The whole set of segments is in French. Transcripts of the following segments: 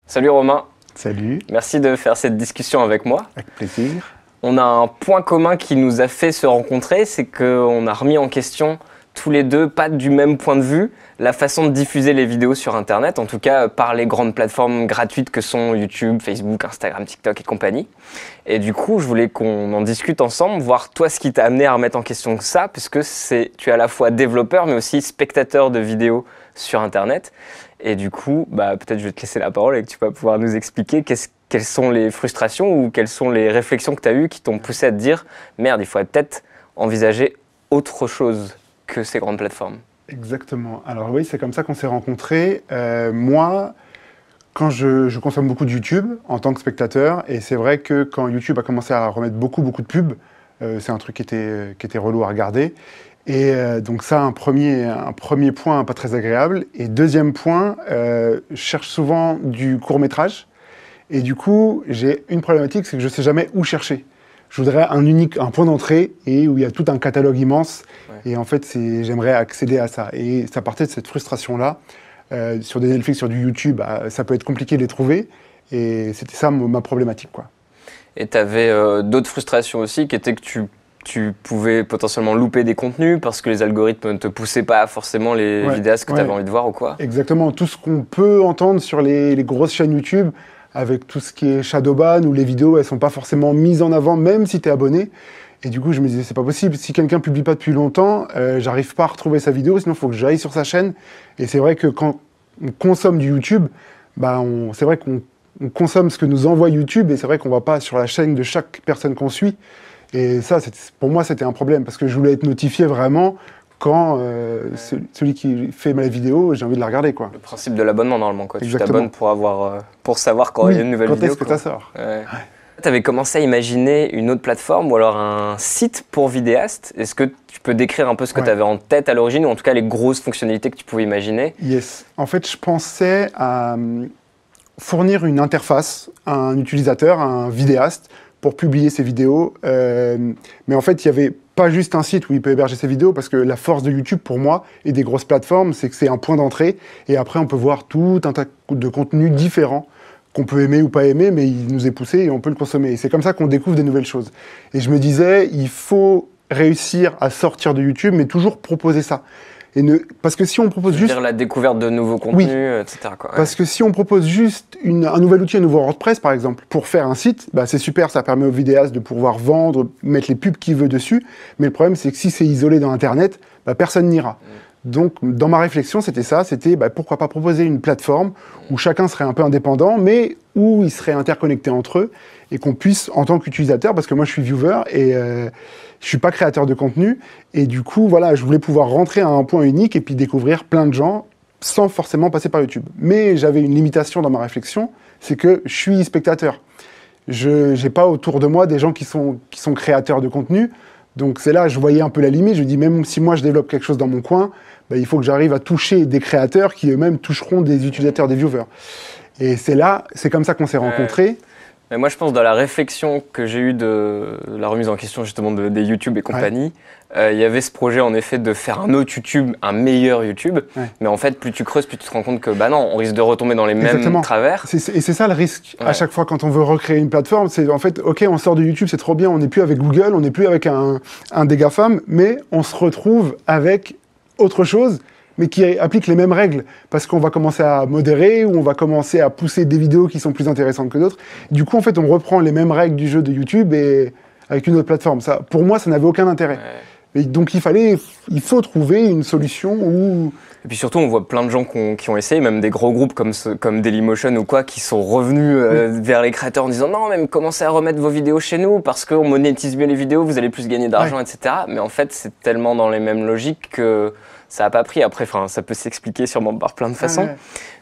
Salut Romain. Salut. Merci de faire cette discussion avec moi. Avec plaisir. On a un point commun qui nous a fait se rencontrer, c'est qu'on a remis en question tous les deux, pas du même point de vue, la façon de diffuser les vidéos sur Internet, en tout cas par les grandes plateformes gratuites que sont YouTube, Facebook, Instagram, TikTok et compagnie. Et du coup, je voulais qu'on en discute ensemble, voir toi ce qui t'a amené à remettre en question ça, puisque tu es à la fois développeur mais aussi spectateur de vidéos sur Internet. Et du coup, peut-être je vais te laisser la parole et que tu vas pouvoir nous expliquer quelles sont les frustrations ou quelles sont les réflexions que tu as eues qui t'ont poussé à te dire « Merde, il faudrait peut-être envisager autre chose que ces grandes plateformes ». Exactement. Alors oui, c'est comme ça qu'on s'est rencontrés. Moi, quand je consomme beaucoup de YouTube en tant que spectateur, et c'est vrai que quand YouTube a commencé à remettre beaucoup de pubs, c'est un truc qui était relou à regarder. Et donc ça, un premier point pas très agréable. Et deuxième point, je cherche souvent du court-métrage. Et du coup, j'ai une problématique, c'est que je ne sais jamais où chercher. Je voudrais un point d'entrée et où il y a tout un catalogue immense. Ouais. Et en fait, j'aimerais accéder à ça. Et ça partait de cette frustration-là. Sur des Netflix, sur du YouTube, ça peut être compliqué de les trouver. Et c'était ça ma problématique, quoi. Et tu avais d'autres frustrations aussi, qui étaient que tu pouvais potentiellement louper des contenus parce que les algorithmes ne te poussaient pas forcément les vidéastes que tu avais envie de voir ou quoi. Exactement. Tout ce qu'on peut entendre sur les grosses chaînes YouTube, avec tout ce qui est shadowban, où les vidéos, elles sont pas forcément mises en avant, même si tu es abonné. Et du coup, je me disais, c'est pas possible. Si quelqu'un publie pas depuis longtemps, j'arrive pas à retrouver sa vidéo, sinon il faut que j'aille sur sa chaîne. Et c'est vrai que quand on consomme du YouTube, c'est vrai qu'on consomme ce que nous envoie YouTube, et c'est vrai qu'on va pas sur la chaîne de chaque personne qu'on suit. Et ça, pour moi, c'était un problème, parce que je voulais être notifié vraiment quand celui qui fait ma vidéo, j'ai envie de la regarder, quoi. Le principe de l'abonnement, normalement, quoi. Tu t'abonnes pour savoir quand il y a une nouvelle vidéo. Quand est-ce que ça sort. Tu avais commencé à imaginer une autre plateforme ou alors un site pour vidéastes. Est-ce que tu peux décrire un peu ce que tu avais en tête à l'origine, ou en tout cas les grosses fonctionnalités que tu pouvais imaginer? Yes. En fait, je pensais à fournir une interface à un utilisateur, à un vidéaste, pour publier ses vidéos. Mais en fait, il n'y avait pas juste un site où il peut héberger ses vidéos, parce que la force de YouTube, pour moi, et des grosses plateformes, c'est que c'est un point d'entrée, et après, on peut voir tout un tas de contenus différents, qu'on peut aimer ou pas aimer, mais il nous est poussé et on peut le consommer. Et c'est comme ça qu'on découvre des nouvelles choses. Et je me disais, il faut réussir à sortir de YouTube, mais toujours proposer ça. Parce que si on propose juste... C'est-à-dire la découverte de nouveaux contenus, etc. quoi. Parce que si on propose juste un nouvel outil, un nouveau WordPress, par exemple, pour faire un site, c'est super, ça permet au vidéaste de pouvoir vendre, mettre les pubs qu'il veut dessus. Mais le problème, c'est que si c'est isolé dans Internet, personne n'ira. Donc, dans ma réflexion, c'était ça, pourquoi pas proposer une plateforme où chacun serait un peu indépendant, mais où ils seraient interconnectés entre eux, et qu'on puisse, en tant qu'utilisateur, parce que moi je suis viewer, et je suis pas créateur de contenu, et du coup, voilà, je voulais pouvoir rentrer à un point unique, et puis découvrir plein de gens, sans forcément passer par YouTube. Mais j'avais une limitation dans ma réflexion, c'est que je suis spectateur. Je n'ai pas autour de moi des gens qui sont créateurs de contenu. Donc c'est là, je voyais un peu la limite. Je me dis, même si moi je développe quelque chose dans mon coin, il faut que j'arrive à toucher des créateurs qui eux-mêmes toucheront des utilisateurs, des viewers. Et c'est comme ça qu'on s'est rencontrés. Mais moi, je pense, dans la réflexion que j'ai eue de la remise en question justement des YouTube et compagnie, il y avait ce projet en effet de faire un autre YouTube, un meilleur YouTube. Mais en fait, plus tu creuses, plus tu te rends compte que non, on risque de retomber dans les mêmes travers. Et c'est ça le risque. À chaque fois, quand on veut recréer une plateforme, c'est en fait, ok, on sort de YouTube, c'est trop bien, on n'est plus avec Google, on n'est plus avec un des GAFAM, mais on se retrouve avec autre chose, mais qui applique les mêmes règles, parce qu'on va commencer à modérer, ou on va commencer à pousser des vidéos qui sont plus intéressantes que d'autres. Du coup, en fait, on reprend les mêmes règles du jeu de YouTube et avec une autre plateforme. Ça, pour moi, ça n'avait aucun intérêt. Et donc, il faut trouver une solution où... Et puis surtout, on voit plein de gens qui ont essayé, même des gros groupes comme Dailymotion ou quoi, qui sont revenus vers les créateurs en disant « Non, même commencez à remettre vos vidéos chez nous, parce qu'on monétise mieux les vidéos, vous allez plus gagner d'argent, etc. » Mais en fait, c'est tellement dans les mêmes logiques que ça n'a pas pris. Après, ça peut s'expliquer sûrement par plein de façons.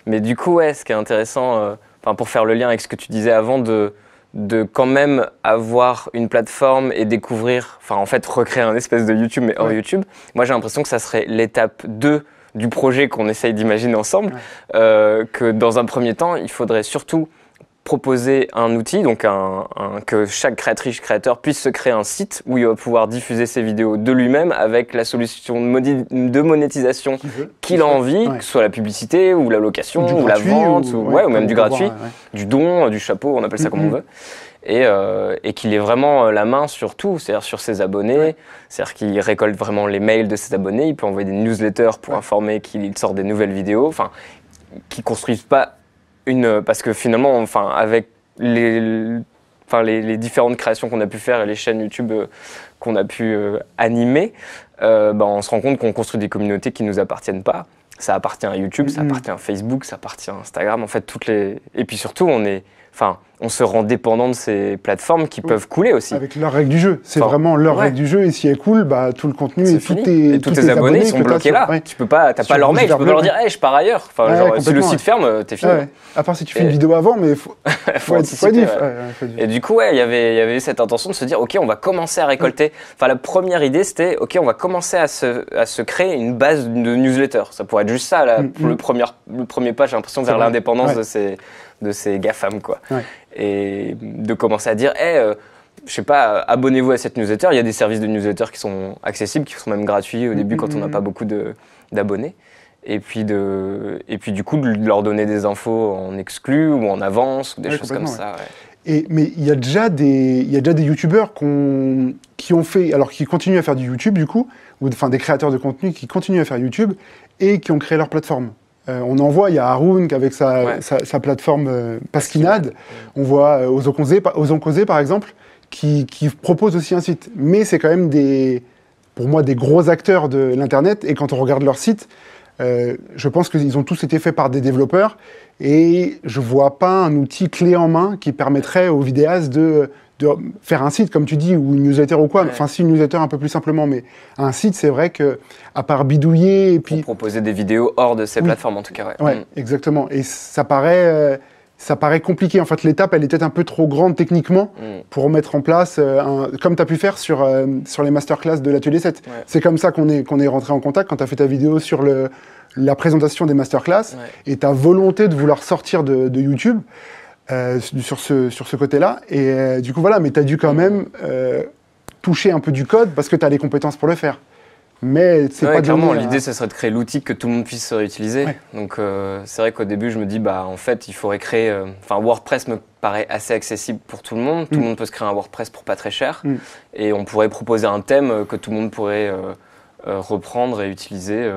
Mais du coup, ce qui est intéressant, pour faire le lien avec ce que tu disais avant, de quand même avoir une plateforme et découvrir, en fait, recréer un espèce de YouTube, mais hors YouTube. Moi, j'ai l'impression que ça serait l'étape 2 du projet qu'on essaye d'imaginer ensemble, que dans un premier temps, il faudrait surtout proposer un outil, donc que chaque créatrice, créateur puisse se créer un site où il va pouvoir diffuser ses vidéos de lui-même avec la solution de monétisation qu'il a envie, que ce soit la publicité ou la location ou la vente, ou même du gratuit, du don, du chapeau, on appelle ça comme on veut. Et qu'il ait vraiment la main sur tout, c'est-à-dire sur ses abonnés, c'est-à-dire qu'il récolte vraiment les mails de ses abonnés, il peut envoyer des newsletters pour informer qu'il sort des nouvelles vidéos, enfin, qu'il ne construise pas parce que finalement, enfin, avec les différentes créations qu'on a pu faire et les chaînes YouTube qu'on a pu animer, on se rend compte qu'on construit des communautés qui ne nous appartiennent pas. Ça appartient à YouTube, ça appartient à Facebook, ça appartient à Instagram, en fait, et puis surtout, on se rend dépendant de ces plateformes qui peuvent couler aussi. Avec leurs règles du jeu. C'est vraiment leurs règles du jeu. Et si elles coulent, tout le contenu et tous tes abonnés sont bloqués là. Tu peux pas, t'as pas leur mail, tu peux pas leur dire hey, je pars ailleurs. Si le site ferme, t'es fini. À part si tu fais une vidéo avant, mais faut être diff. Et du coup, il y avait cette intention de se dire ok, on va commencer à récolter. Enfin, la première idée, c'était ok, on va commencer à se créer une base de newsletter. Ça pourrait être juste ça, pour le premier pas, j'ai l'impression, vers l'indépendance de ces GAFAM, quoi. Et de commencer à dire, je sais pas, abonnez-vous à cette newsletter. Il y a des services de newsletter qui sont accessibles, qui sont même gratuits au début quand on n'a pas beaucoup d'abonnés. Et puis du coup, de leur donner des infos en exclu ou en avance ou des choses comme ça. Mais il y a déjà des youtubeurs qui continuent à faire du YouTube du coup, enfin des créateurs de contenu qui continuent à faire YouTube et qui ont créé leur plateforme. On en voit, il y a Haroun avec sa plateforme Pasquinade. On voit Ozonkozé par exemple, qui propose aussi un site. Mais c'est quand même pour moi des gros acteurs de l'internet. Et quand on regarde leur site, je pense qu'ils ont tous été faits par des développeurs. Et je vois pas un outil clé en main qui permettrait aux vidéastes de faire un site, comme tu dis, ou une newsletter ou quoi. Enfin, si une newsletter un peu plus simplement, mais un site, c'est vrai que à part bidouiller et puis pour proposer des vidéos hors de ces plateformes, en tout cas. Exactement. Et ça paraît compliqué. En fait, l'étape, elle est peut-être un peu trop grande techniquement pour mettre en place, comme tu as pu faire sur les masterclass de l'Atelier 7. C'est comme ça qu'on est rentré en contact quand tu as fait ta vidéo sur la présentation des masterclass et ta volonté de vouloir sortir de YouTube. Sur ce côté-là. Et du coup, voilà, mais tu as dû quand même toucher un peu du code parce que tu as les compétences pour le faire. Mais c'est pas clairement, l'idée, ce serait de créer l'outil que tout le monde puisse réutiliser. Donc, c'est vrai qu'au début, je me dis, en fait, il faudrait créer... WordPress me paraît assez accessible pour tout le monde. Tout le monde peut se créer un WordPress pour pas très cher. Et on pourrait proposer un thème que tout le monde pourrait reprendre et utiliser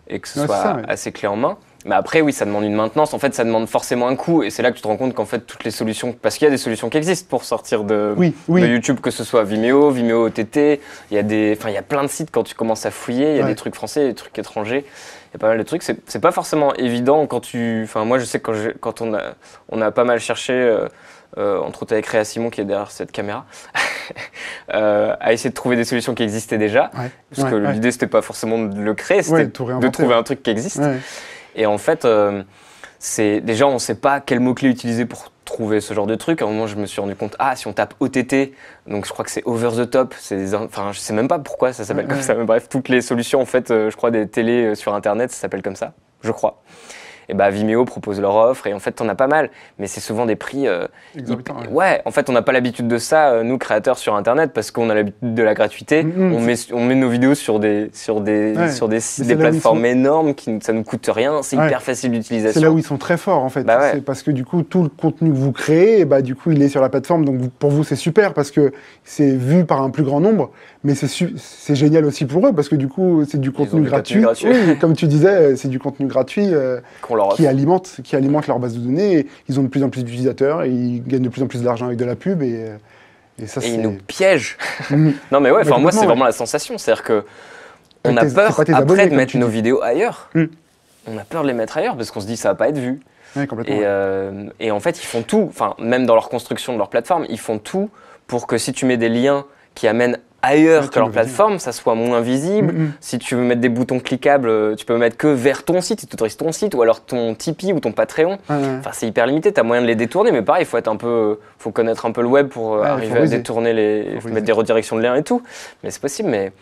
et que ce soit assez clé en main. Mais après, oui, ça demande une maintenance. En fait, ça demande forcément un coût. Et c'est là que tu te rends compte qu'en fait, toutes les solutions... Parce qu'il y a des solutions qui existent pour sortir de YouTube, que ce soit Vimeo OTT. Il y a plein de sites quand tu commences à fouiller. Il y a des trucs français, des trucs étrangers. Il y a pas mal de trucs. C'est pas forcément évident quand tu... Enfin, moi, je sais que quand on a pas mal cherché, entre autres avec Réa Simon, qui est derrière cette caméra, à essayer de trouver des solutions qui existaient déjà. Parce que l'idée, c'était pas forcément de le créer, c'était de trouver un truc qui existe. Et en fait, déjà, on ne sait pas quel mot-clé utiliser pour trouver ce genre de truc. À un moment, je me suis rendu compte, si on tape OTT, donc je crois que c'est over the top, je ne sais même pas pourquoi ça s'appelle comme ça. Mais bref, toutes les solutions, en fait, je crois, des télés sur Internet, ça s'appelle comme ça, je crois. Et Vimeo propose leur offre et en fait, t'en as pas mal. Mais c'est souvent des prix... exorbitants. En fait, on n'a pas l'habitude de ça, nous, créateurs sur Internet, parce qu'on a l'habitude de la gratuité. On met nos vidéos sur des plateformes énormes, ça nous coûte rien, c'est hyper facile d'utilisation. C'est là où ils sont très forts, en fait. C'est parce que du coup, tout le contenu que vous créez, du coup, il est sur la plateforme. Donc, pour vous, c'est super parce que c'est vu par un plus grand nombre. Mais c'est génial aussi pour eux parce que du coup, c'est du contenu gratuit. Oui, comme tu disais, c'est du contenu gratuit qui alimente leur base de données. Et ils ont de plus en plus d'utilisateurs et ils gagnent de plus en plus d'argent avec de la pub. Et ça, ils nous piègent. Non, mais moi, c'est vraiment la sensation. C'est-à-dire qu'on a peur après de mettre nos vidéos ailleurs. On a peur de les mettre ailleurs parce qu'on se dit ça va pas être vu. Et en fait, ils font tout, même dans leur construction de leur plateforme, ils font tout pour que si tu mets des liens qui amènent ailleurs que leur plateforme, ça soit moins visible. Si tu veux mettre des boutons cliquables, tu peux mettre que vers ton site, si tu autorises ton site, ou alors ton Tipeee ou ton Patreon. Enfin, c'est hyper limité, tu as moyen de les détourner, mais pareil, faut connaître un peu le web pour arriver à détourner mettre des redirections de liens et tout. Mais c'est possible, mais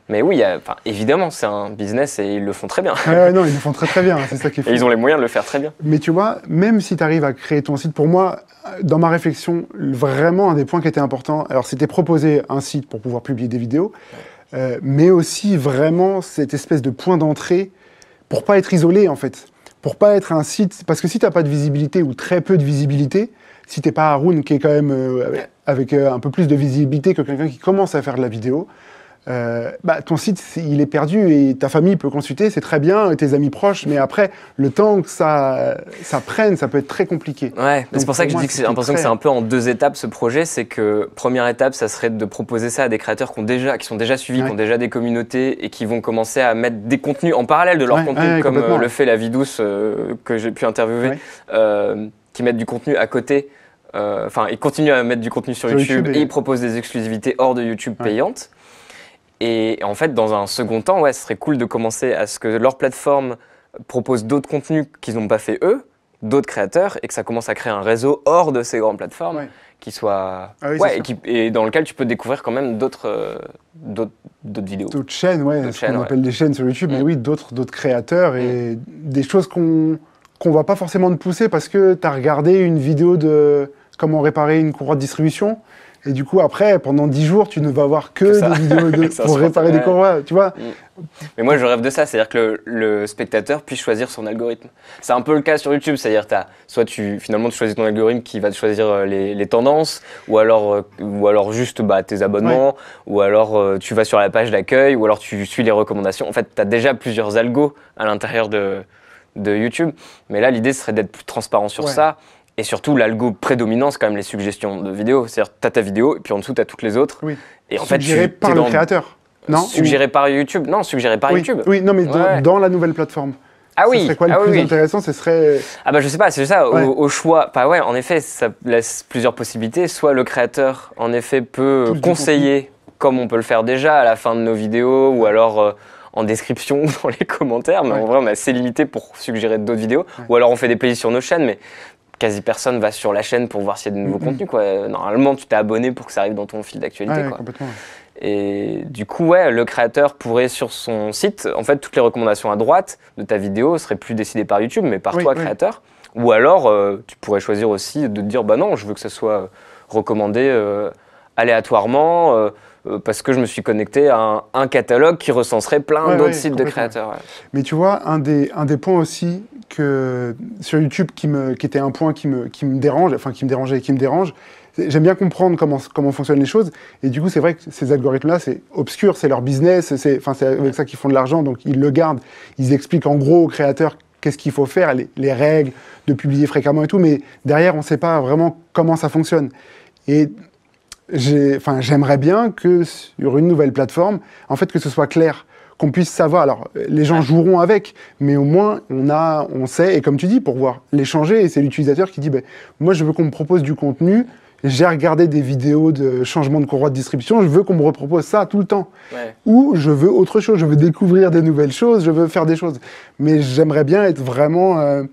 Mais oui, évidemment, c'est un business et ils le font très bien. Non, ils le font très très bien, c'est ça qui est fou. Et ils ont les moyens de le faire très bien. Mais tu vois, même si tu arrives à créer ton site, pour moi, dans ma réflexion, vraiment un des points qui était important, alors c'était proposer un site pour pouvoir publier des vidéos, mais aussi vraiment cette espèce de point d'entrée pour pas être isolé en fait. Pour pas être un site, parce que si t'as pas de visibilité ou très peu de visibilité, si t'es pas Haroun qui est quand même avec un peu plus de visibilité que quelqu'un qui commence à faire de la vidéo, ton site il est perdu et ta famille peut consulter, c'est très bien, tes amis proches, mais après le temps que ça prenne, ça peut être très compliqué. Ouais, c'est pour ça que je dis que j'ai l'impression que c'est un peu en 2 étapes ce projet, c'est que première étape, ça serait de proposer ça à des créateurs qui sont déjà suivis, qui ont déjà des communautés et qui vont commencer à mettre des contenus en parallèle de leur contenu, comme le fait La Vie Douce que j'ai pu interviewer, qui mettent du contenu à côté. Ils continuent à mettre du contenu sur YouTube et ils proposent des exclusivités hors de YouTube payantes. Et en fait, dans un second temps, ce serait cool de commencer à ce que leur plateforme propose d'autres contenus qu'ils n'ont pas fait eux, d'autres créateurs, et que ça commence à créer un réseau hors de ces grandes plateformes qui soit et dans lequel tu peux découvrir quand même d'autres vidéos. D'autres chaînes, ce qu'on appelle des chaînes sur YouTube, mais oui, d'autres créateurs et des choses qu'on va pas forcément te pousser parce que tu as regardé une vidéo de comment réparer une courroie de distribution. Et du coup, après, pendant 10 jours, tu ne vas voir que des vidéos pour réparer des courroies, tu vois. Mais moi, je rêve de ça, c'est-à-dire que le spectateur puisse choisir son algorithme. C'est un peu le cas sur YouTube, c'est-à-dire soit tu choisis ton algorithme qui va te choisir les tendances, ou alors juste tes abonnements, ou alors tu vas sur la page d'accueil, ou alors tu suis les recommandations. En fait, tu as déjà plusieurs algos à l'intérieur de YouTube. Mais là, l'idée serait d'être plus transparent sur ça. Et surtout, l'algo prédominant, c'est quand même les suggestions de vidéos. C'est-à-dire, tu as ta vidéo, et puis en dessous, tu as toutes les autres. Oui. Et en suggéré par le créateur, non? Suggéré par YouTube. Non, suggéré par YouTube. Oui, non, mais dans la nouvelle plateforme. Ah oui. Ce serait quoi le plus intéressant? Ce serait... je sais pas, c'est ça, au choix. En effet, ça laisse plusieurs possibilités. Soit le créateur, en effet, peut conseiller, comme on peut le faire déjà à la fin de nos vidéos, ou alors... en description ou dans les commentaires, mais en vrai on est assez limité pour suggérer d'autres vidéos, ou alors on fait des playlists sur nos chaînes, mais quasi personne va sur la chaîne pour voir s'il y a de nouveaux contenus, quoi. Normalement tu t'es abonné pour que ça arrive dans ton fil d'actualité, quoi. Complètement. Et du coup le créateur pourrait sur son site, en fait toutes les recommandations à droite de ta vidéo seraient plus décidées par YouTube mais par toi créateur, ou alors tu pourrais choisir aussi de te dire non, je veux que ça soit recommandé aléatoirement, parce que je me suis connecté à un catalogue qui recenserait plein d'autres sites de créateurs. Mais tu vois, un des points aussi que sur YouTube qui était un point qui me dérange, enfin qui me dérangeait et qui me dérange, j'aime bien comprendre comment fonctionnent les choses. Et du coup, c'est vrai que ces algorithmes-là, c'est obscur, c'est leur business, c'est avec ça qu'ils font de l'argent, donc ils le gardent. Ils expliquent en gros aux créateurs qu'est-ce qu'il faut faire, les règles de publier fréquemment et tout, mais derrière, on ne sait pas vraiment comment ça fonctionne. Et j'aimerais bien que sur une nouvelle plateforme, en fait, que ce soit clair, qu'on puisse savoir. Alors, les gens joueront avec, mais au moins, on sait, et comme tu dis, pour voir l'échanger, et c'est l'utilisateur qui dit, moi, je veux qu'on me propose du contenu, j'ai regardé des vidéos de changement de courroie de distribution, je veux qu'on me repropose ça tout le temps. Ou je veux autre chose, je veux découvrir des nouvelles choses, je veux faire des choses. Mais j'aimerais bien être vraiment...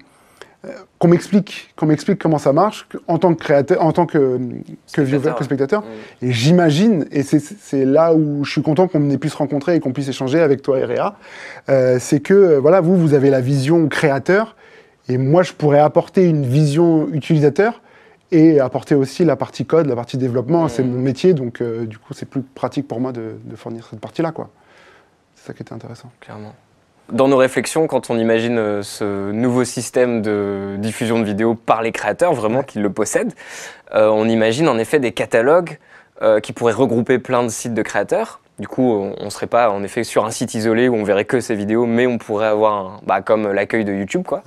qu'on m'explique comment ça marche en tant que créateur, en tant que viewer, que spectateur. Et j'imagine, et c'est là où je suis content qu'on ait pu se rencontrer et qu'on puisse échanger avec toi et Réa, c'est que vous avez la vision créateur, et moi je pourrais apporter une vision utilisateur et apporter aussi la partie code, la partie développement. C'est mon métier, donc du coup c'est plus pratique pour moi de fournir cette partie-là, quoi. C'est ça qui était intéressant. Clairement. Dans nos réflexions, quand on imagine ce nouveau système de diffusion de vidéos par les créateurs, vraiment qu'ils le possèdent, on imagine en effet des catalogues qui pourraient regrouper plein de sites de créateurs. Du coup, on ne serait pas en effet sur un site isolé où on verrait que ces vidéos, mais on pourrait avoir comme l'accueil de YouTube, quoi.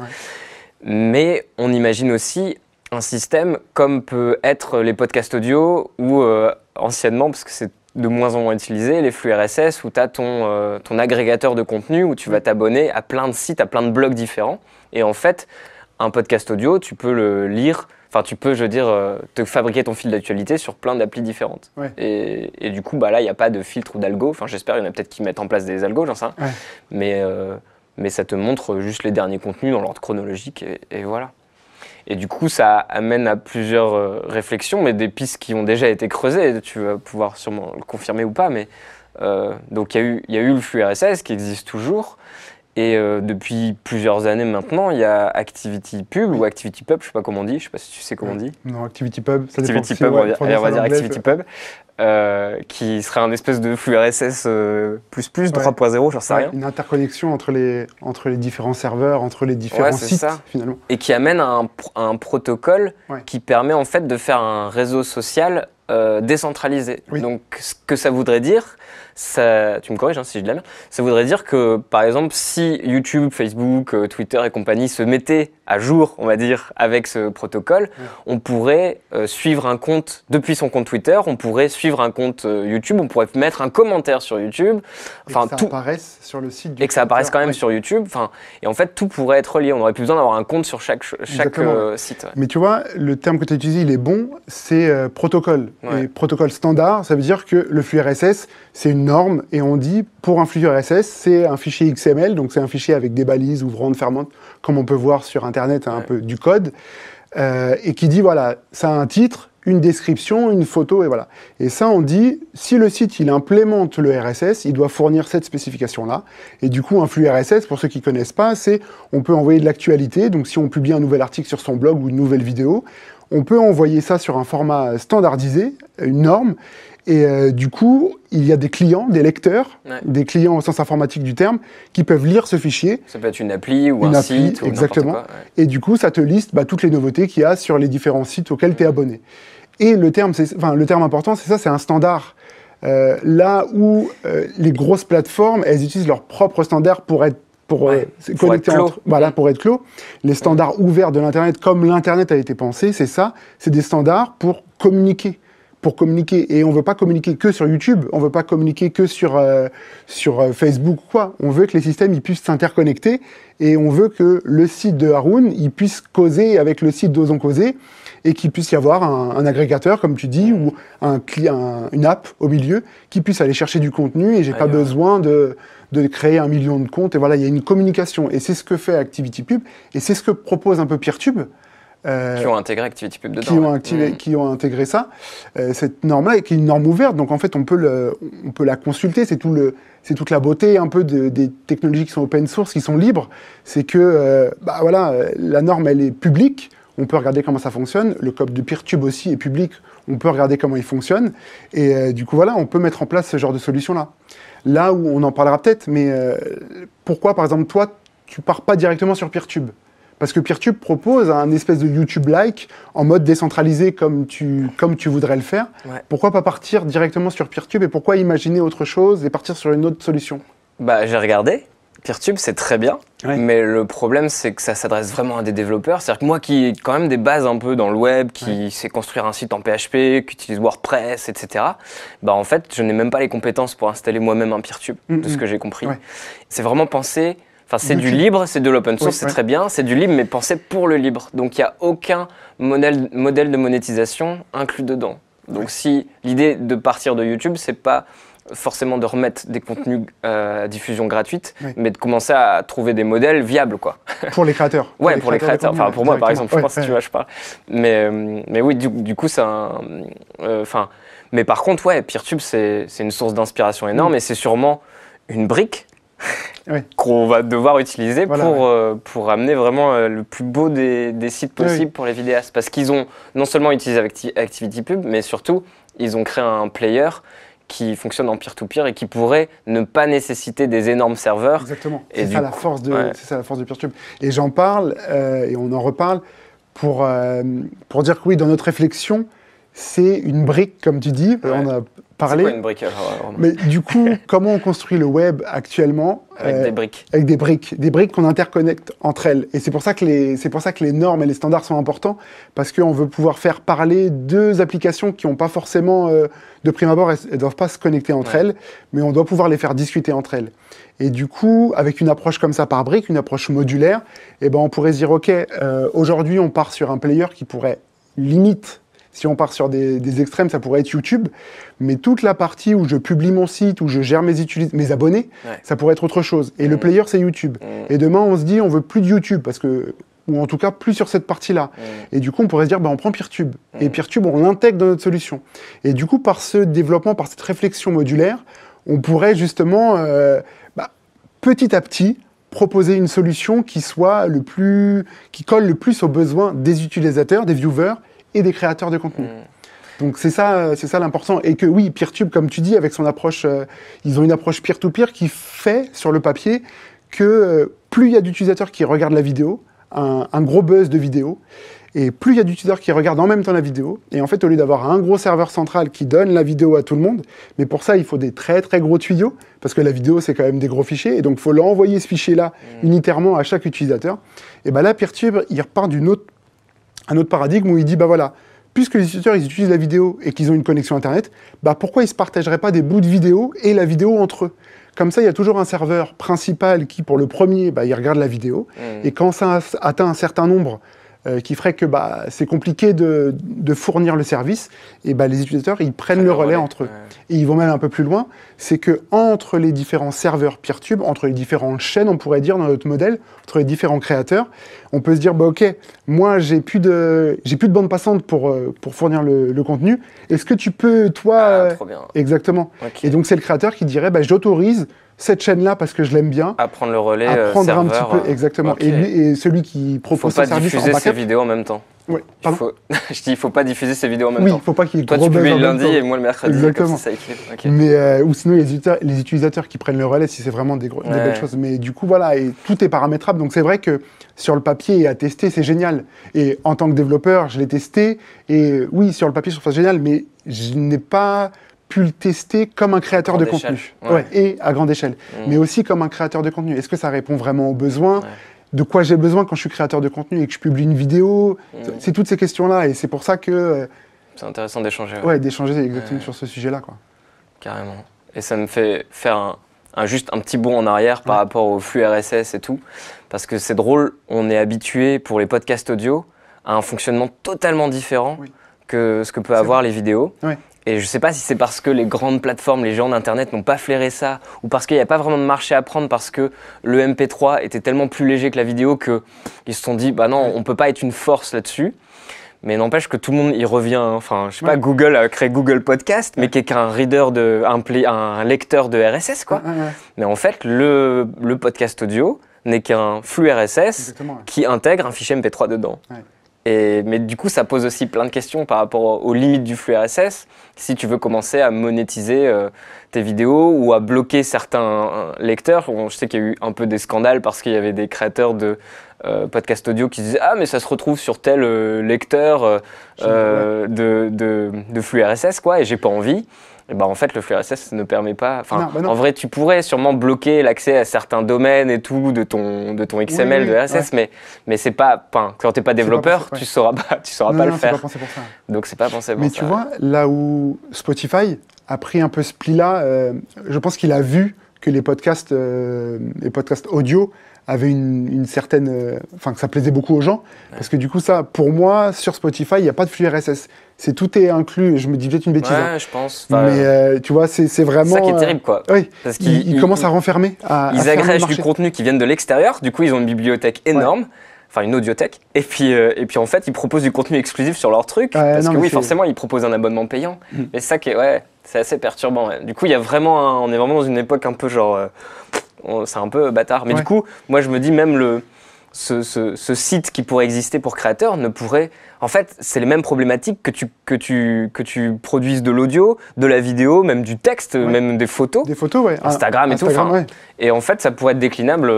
Mais on imagine aussi un système comme peut être les podcasts audio ou anciennement, parce que c'est de moins en moins utilisé, les flux RSS où tu as ton agrégateur de contenu où tu vas t'abonner à plein de sites, à plein de blogs différents. Et en fait, un podcast audio, tu peux le lire, tu peux, te fabriquer ton fil d'actualité sur plein d'applis différentes. Et du coup, là, il n'y a pas de filtre ou d'algo. J'espère, il y en a peut-être qui mettent en place des algos, j'en sais rien. Mais ça te montre juste les derniers contenus dans l'ordre chronologique et voilà. Et du coup, ça amène à plusieurs réflexions, mais des pistes qui ont déjà été creusées. Tu vas pouvoir sûrement le confirmer ou pas, mais Donc il y a eu le flux RSS qui existe toujours. Et depuis plusieurs années maintenant, il y a ActivityPub ou ActivityPub, je sais pas comment on dit, je sais pas si tu sais comment on dit. Non, ActivityPub, ça ActivityPub, on va dire ActivityPub, qui serait un espèce de flux RSS plus 3.0, j'en sais rien. Une interconnexion entre les différents serveurs, entre les différents sites, finalement. Et qui amène à un protocole qui permet en fait de faire un réseau social décentralisé. Donc ce que ça voudrait dire, tu me corriges si je dis de la merde, ça voudrait dire que par exemple si YouTube, Facebook, Twitter et compagnie se mettaient à jour, on va dire, avec ce protocole, on pourrait suivre un compte depuis son compte Twitter, on pourrait suivre un compte YouTube, on pourrait mettre un commentaire sur YouTube, enfin et que ça apparaisse sur le site du et que ça apparaisse quand même sur YouTube, et en fait tout pourrait être relié, on n'aurait plus besoin d'avoir un compte sur chaque site. Mais tu vois, le terme que tu as utilisé, il est bon, c'est protocole. Et protocole standard, ça veut dire que le flux RSS, c'est une norme, et on dit, pour un flux RSS, c'est un fichier XML, donc c'est un fichier avec des balises ouvrantes, fermantes, comme on peut voir sur Internet, un peu du code, et qui dit, voilà, ça a un titre, une description, une photo, et voilà. Et ça, on dit, si le site, il implémente le RSS, il doit fournir cette spécification-là. Et du coup, un flux RSS, pour ceux qui ne connaissent pas, c'est, on peut envoyer de l'actualité, donc si on publie un nouvel article sur son blog ou une nouvelle vidéo, on peut envoyer ça sur un format standardisé, une norme, et du coup, il y a des clients, des lecteurs, des clients au sens informatique du terme, qui peuvent lire ce fichier. Ça peut être une appli ou un site. Exactement. Ou quoi, Et du coup, ça te liste toutes les nouveautés qu'il y a sur les différents sites auxquels tu es abonné. Et le terme important, c'est ça, c'est un standard. Là où les grosses plateformes, elles utilisent leur propre standard pour être connecter pour être clos. Les standards ouverts de l'Internet, comme l'Internet a été pensé, c'est ça, c'est des standards pour communiquer. Et on ne veut pas communiquer que sur YouTube, on ne veut pas communiquer que sur Facebook ou quoi. On veut que les systèmes ils puissent s'interconnecter et on veut que le site de Haroun il puisse causer avec le site d'Osons Causer et qu'il puisse y avoir un agrégateur, comme tu dis, ou une app au milieu qui puisse aller chercher du contenu et j'ai pas besoin de créer 1 million de comptes. Et voilà, il y a une communication. Et c'est ce que fait ActivityPub et c'est ce que propose un peu Peertube. Qui ont intégré ActivityPub dedans. Qui ont intégré ça, cette norme-là, et qui est une norme ouverte. Donc en fait, on peut la consulter. C'est toute la beauté un peu des technologies qui sont open source, qui sont libres. C'est que la norme, elle est publique. On peut regarder comment ça fonctionne. Le code de Peertube aussi est public. On peut regarder comment il fonctionne. Et du coup, voilà, on peut mettre en place ce genre de solution-là. Là où on en parlera peut-être, mais pourquoi, par exemple, toi, tu pars pas directement sur Peertube ? Parce que Peertube propose un espèce de YouTube-like en mode décentralisé comme tu voudrais le faire. Pourquoi pas partir directement sur Peertube et pourquoi imaginer autre chose et partir sur une autre solution ? J'ai regardé. Peertube, c'est très bien, mais le problème, c'est que ça s'adresse vraiment à des développeurs. C'est-à-dire que moi, qui ai quand même des bases un peu dans le web, qui sait construire un site en PHP, qui utilise WordPress, etc., en fait, je n'ai même pas les compétences pour installer moi-même un Peertube, de ce que j'ai compris. C'est vraiment pensé... Enfin, c'est du libre, c'est de l'open source, c'est très bien, c'est du libre, mais pensé pour le libre. Donc, il n'y a aucun modèle de monétisation inclus dedans. Donc, si l'idée de partir de YouTube, c'est pas forcément de remettre des contenus à diffusion gratuite, mais de commencer à trouver des modèles viables, quoi. Pour les créateurs. Pour les créateurs. Enfin, pour moi, par exemple, je pense que tu vois, je parle. Mais oui, du coup, c'est mais par contre, Peertube, c'est une source d'inspiration énorme et c'est sûrement une brique qu'on va devoir utiliser pour amener vraiment le plus beau des sites possibles pour les vidéastes. Parce qu'ils ont non seulement utilisé ActivityPub, mais surtout, ils ont créé un player qui fonctionne en peer-to-peer et qui pourrait ne pas nécessiter des énormes serveurs. Exactement. C'est ça la force de Peertube. Et j'en parle, et on en reparle, pour dire que oui, dans notre réflexion, c'est une brique, comme tu dis, on a parlé. C'est quoi une brique Mais du coup, comment on construit le web actuellement avec des briques. Avec des briques qu'on interconnecte entre elles. Et c'est pour ça que les normes et les standards sont importants, parce qu'on veut pouvoir faire parler deux applications qui n'ont pas forcément, de prime abord, elles ne doivent pas se connecter entre elles, mais on doit pouvoir les faire discuter entre elles. Et du coup, avec une approche comme ça par brique, une approche modulaire, on pourrait se dire, OK, aujourd'hui, on part sur un player qui pourrait limite. Si on part sur des extrêmes, ça pourrait être YouTube. Mais toute la partie où je publie mon site, où je gère mes abonnés, ça pourrait être autre chose. Et le player, c'est YouTube. Et demain, on se dit, on veut plus de YouTube, ou en tout cas plus sur cette partie-là. Et du coup, on pourrait se dire, on prend Peertube. Et Peertube, on l'intègre dans notre solution. Et du coup, par ce développement, par cette réflexion modulaire, on pourrait justement, petit à petit, proposer une solution qui colle le plus aux besoins des utilisateurs, des viewers et des créateurs de contenu. Donc c'est ça l'important. Et que oui, Peertube, comme tu dis, avec son approche, ils ont une approche peer-to-peer qui fait, sur le papier, que plus il y a d'utilisateurs qui regardent la vidéo, un gros buzz de vidéo, et plus il y a d'utilisateurs qui regardent en même temps la vidéo, et en fait, au lieu d'avoir un gros serveur central qui donne la vidéo à tout le monde, mais pour ça, il faut des très très gros tuyaux, parce que la vidéo, c'est quand même des gros fichiers, et donc il faut l'envoyer ce fichier-là unitairement à chaque utilisateur. Et là, Peertube, il repart un autre paradigme où il dit, voilà, puisque les utilisateurs ils utilisent la vidéo et qu'ils ont une connexion Internet, pourquoi ils ne se partageraient pas des bouts de vidéo et la vidéo entre eux? Comme ça, il y a toujours un serveur principal qui, pour le premier, il regarde la vidéo, et quand ça atteint un certain nombre, qui ferait que c'est compliqué de fournir le service, et les utilisateurs, ils prennent le relais entre eux. Et ils vont même un peu plus loin, c'est que entre les différents serveurs Peertube, entre les différentes chaînes, on pourrait dire dans notre modèle, entre les différents créateurs, on peut se dire, ok, moi j'ai plus de bande passante pour fournir le contenu, est-ce que tu peux, toi... trop bien. Exactement. Okay. Et donc c'est le créateur qui dirait, j'autorise cette chaîne-là parce que je l'aime bien. À prendre le relais, à prendre serveur, un petit peu, exactement. Okay. Et celui qui propose ce service en backup... Il ne faut pas diffuser ses vidéos en même temps. Oui, pardon. Je dis, il ne faut pas diffuser ses vidéos en même temps. Oui, il ne faut pas qu'il y ait toi, tu publies le lundi et moi le mercredi. Exactement. Ça équilibre. Okay. Mais, ou sinon, les utilisateurs qui prennent le relais, si c'est vraiment des belles choses. Mais du coup, voilà, et tout est paramétrable. Donc, c'est vrai que sur le papier et à tester, c'est génial. Et en tant que développeur, je l'ai testé. Et oui, sur le papier, je trouve ça génial. Mais je n'ai pas pu le tester comme un créateur de contenu. Et à grande échelle. Mais aussi comme un créateur de contenu. Est-ce que ça répond vraiment aux besoins ? De quoi j'ai besoin quand je suis créateur de contenu et que je publie une vidéo? C'est toutes ces questions-là. Et c'est pour ça que... c'est intéressant d'échanger. D'échanger exactement sur ce sujet-là, quoi. Carrément. Et ça me fait faire juste un petit bond en arrière par rapport au flux RSS et tout. Parce que c'est drôle, on est habitué pour les podcasts audio à un fonctionnement totalement différent que ce que peut avoir les vidéos. Et je ne sais pas si c'est parce que les grandes plateformes, les géants d'Internet n'ont pas flairé ça, ou parce qu'il n'y a pas vraiment de marché à prendre, parce que le MP3 était tellement plus léger que la vidéo qu'ils se sont dit, non, on ne peut pas être une force là-dessus. Mais n'empêche que tout le monde y revient. Enfin, je sais pas, Google a créé Google Podcast, mais qui est qu'un un lecteur de RSS, quoi. Mais en fait, le podcast audio n'est qu'un flux RSS qui intègre un fichier MP3 dedans. Mais du coup, ça pose aussi plein de questions par rapport aux limites du flux RSS. Si tu veux commencer à monétiser tes vidéos ou à bloquer certains lecteurs, je sais qu'il y a eu un peu des scandales parce qu'il y avait des créateurs de podcasts audio qui disaient « Ah, mais ça se retrouve sur tel lecteur de flux RSS, quoi, et j'ai pas envie ». Et en fait, le flux RSS ne permet pas... En vrai, tu pourrais sûrement bloquer l'accès à certains domaines et tout de ton XML de RSS, mais c'est pas... quand tu n'es pas développeur, tu sauras pas le faire. C'est pas pensé pour ça. Donc, c'est pas pensé pour ça. Mais tu vois, là où Spotify a pris un peu ce pli-là, je pense qu'il a vu que les podcasts audio avaient une certaine... que ça plaisait beaucoup aux gens. Parce que du coup, ça, pour moi, sur Spotify, il n'y a pas de flux RSS. Tout est inclus. Je me dis peut-être une bêtise. Ouais, je pense. Mais tu vois, c'est vraiment... C'est ça qui est terrible, quoi. Oui, parce qu'ils commencent à renfermer. Ils agrègent du contenu qui vient de l'extérieur. Du coup, ils ont une bibliothèque énorme. Enfin, une audiothèque. Et puis, en fait, ils proposent du contenu exclusif sur leur truc. Parce que forcément, ils proposent un abonnement payant. Et ça qui est... c'est assez perturbant. Du coup, il y a vraiment on est vraiment dans une époque un peu genre... c'est un peu bâtard. Mais du coup, moi, je me dis même ce site qui pourrait exister pour créateurs ne pourrait... En fait, c'est les mêmes problématiques que tu produises de l'audio, de la vidéo, même du texte, même des photos. Des photos, Instagram et tout. Et en fait, ça pourrait être déclinable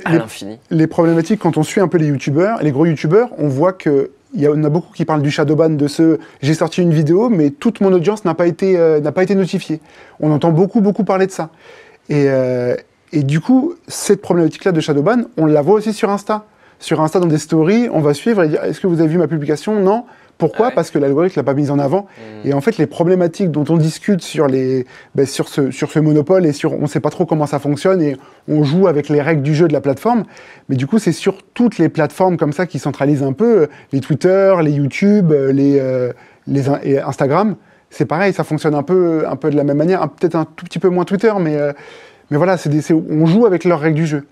à l'infini. Les problématiques, quand on suit un peu les youtubeurs, les gros youtubeurs, on voit que il y en a beaucoup qui parlent du shadowban, j'ai sorti une vidéo, mais toute mon audience n'a pas été notifiée. On entend beaucoup parler de ça. Et du coup, cette problématique-là de shadowban, on la voit aussi sur Insta. Sur Insta, dans des stories, on va suivre et dire « Est-ce que vous avez vu ma publication ?» Non. Pourquoi ? Parce que l'algorithme ne l'a pas mise en avant. Et en fait, les problématiques dont on discute sur ce monopole et on ne sait pas trop comment ça fonctionne et on joue avec les règles du jeu de la plateforme. Mais du coup, c'est sur toutes les plateformes comme ça qui centralisent un peu les Twitter, les YouTube, et Instagram. C'est pareil, ça fonctionne un peu de la même manière. Peut-être un tout petit peu moins Twitter, mais voilà, on joue avec leurs règles du jeu.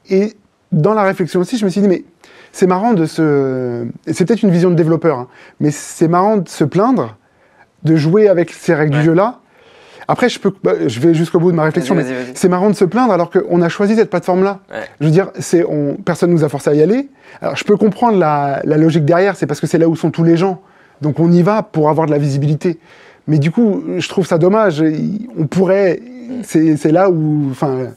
Et dans la réflexion aussi, je me suis dit, mais c'est marrant c'est peut-être une vision de développeur, mais c'est marrant de se plaindre, de jouer avec ces règles du jeu-là, Après, je vais jusqu'au bout de ma réflexion, mais c'est marrant de se plaindre alors qu'on a choisi cette plateforme-là. Ouais. Je veux dire, personne nous a forcé à y aller. Alors, je peux comprendre la logique derrière, c'est parce que c'est là où sont tous les gens. Donc, on y va pour avoir de la visibilité. Mais du coup, je trouve ça dommage. On pourrait... C'est là où... Enfin,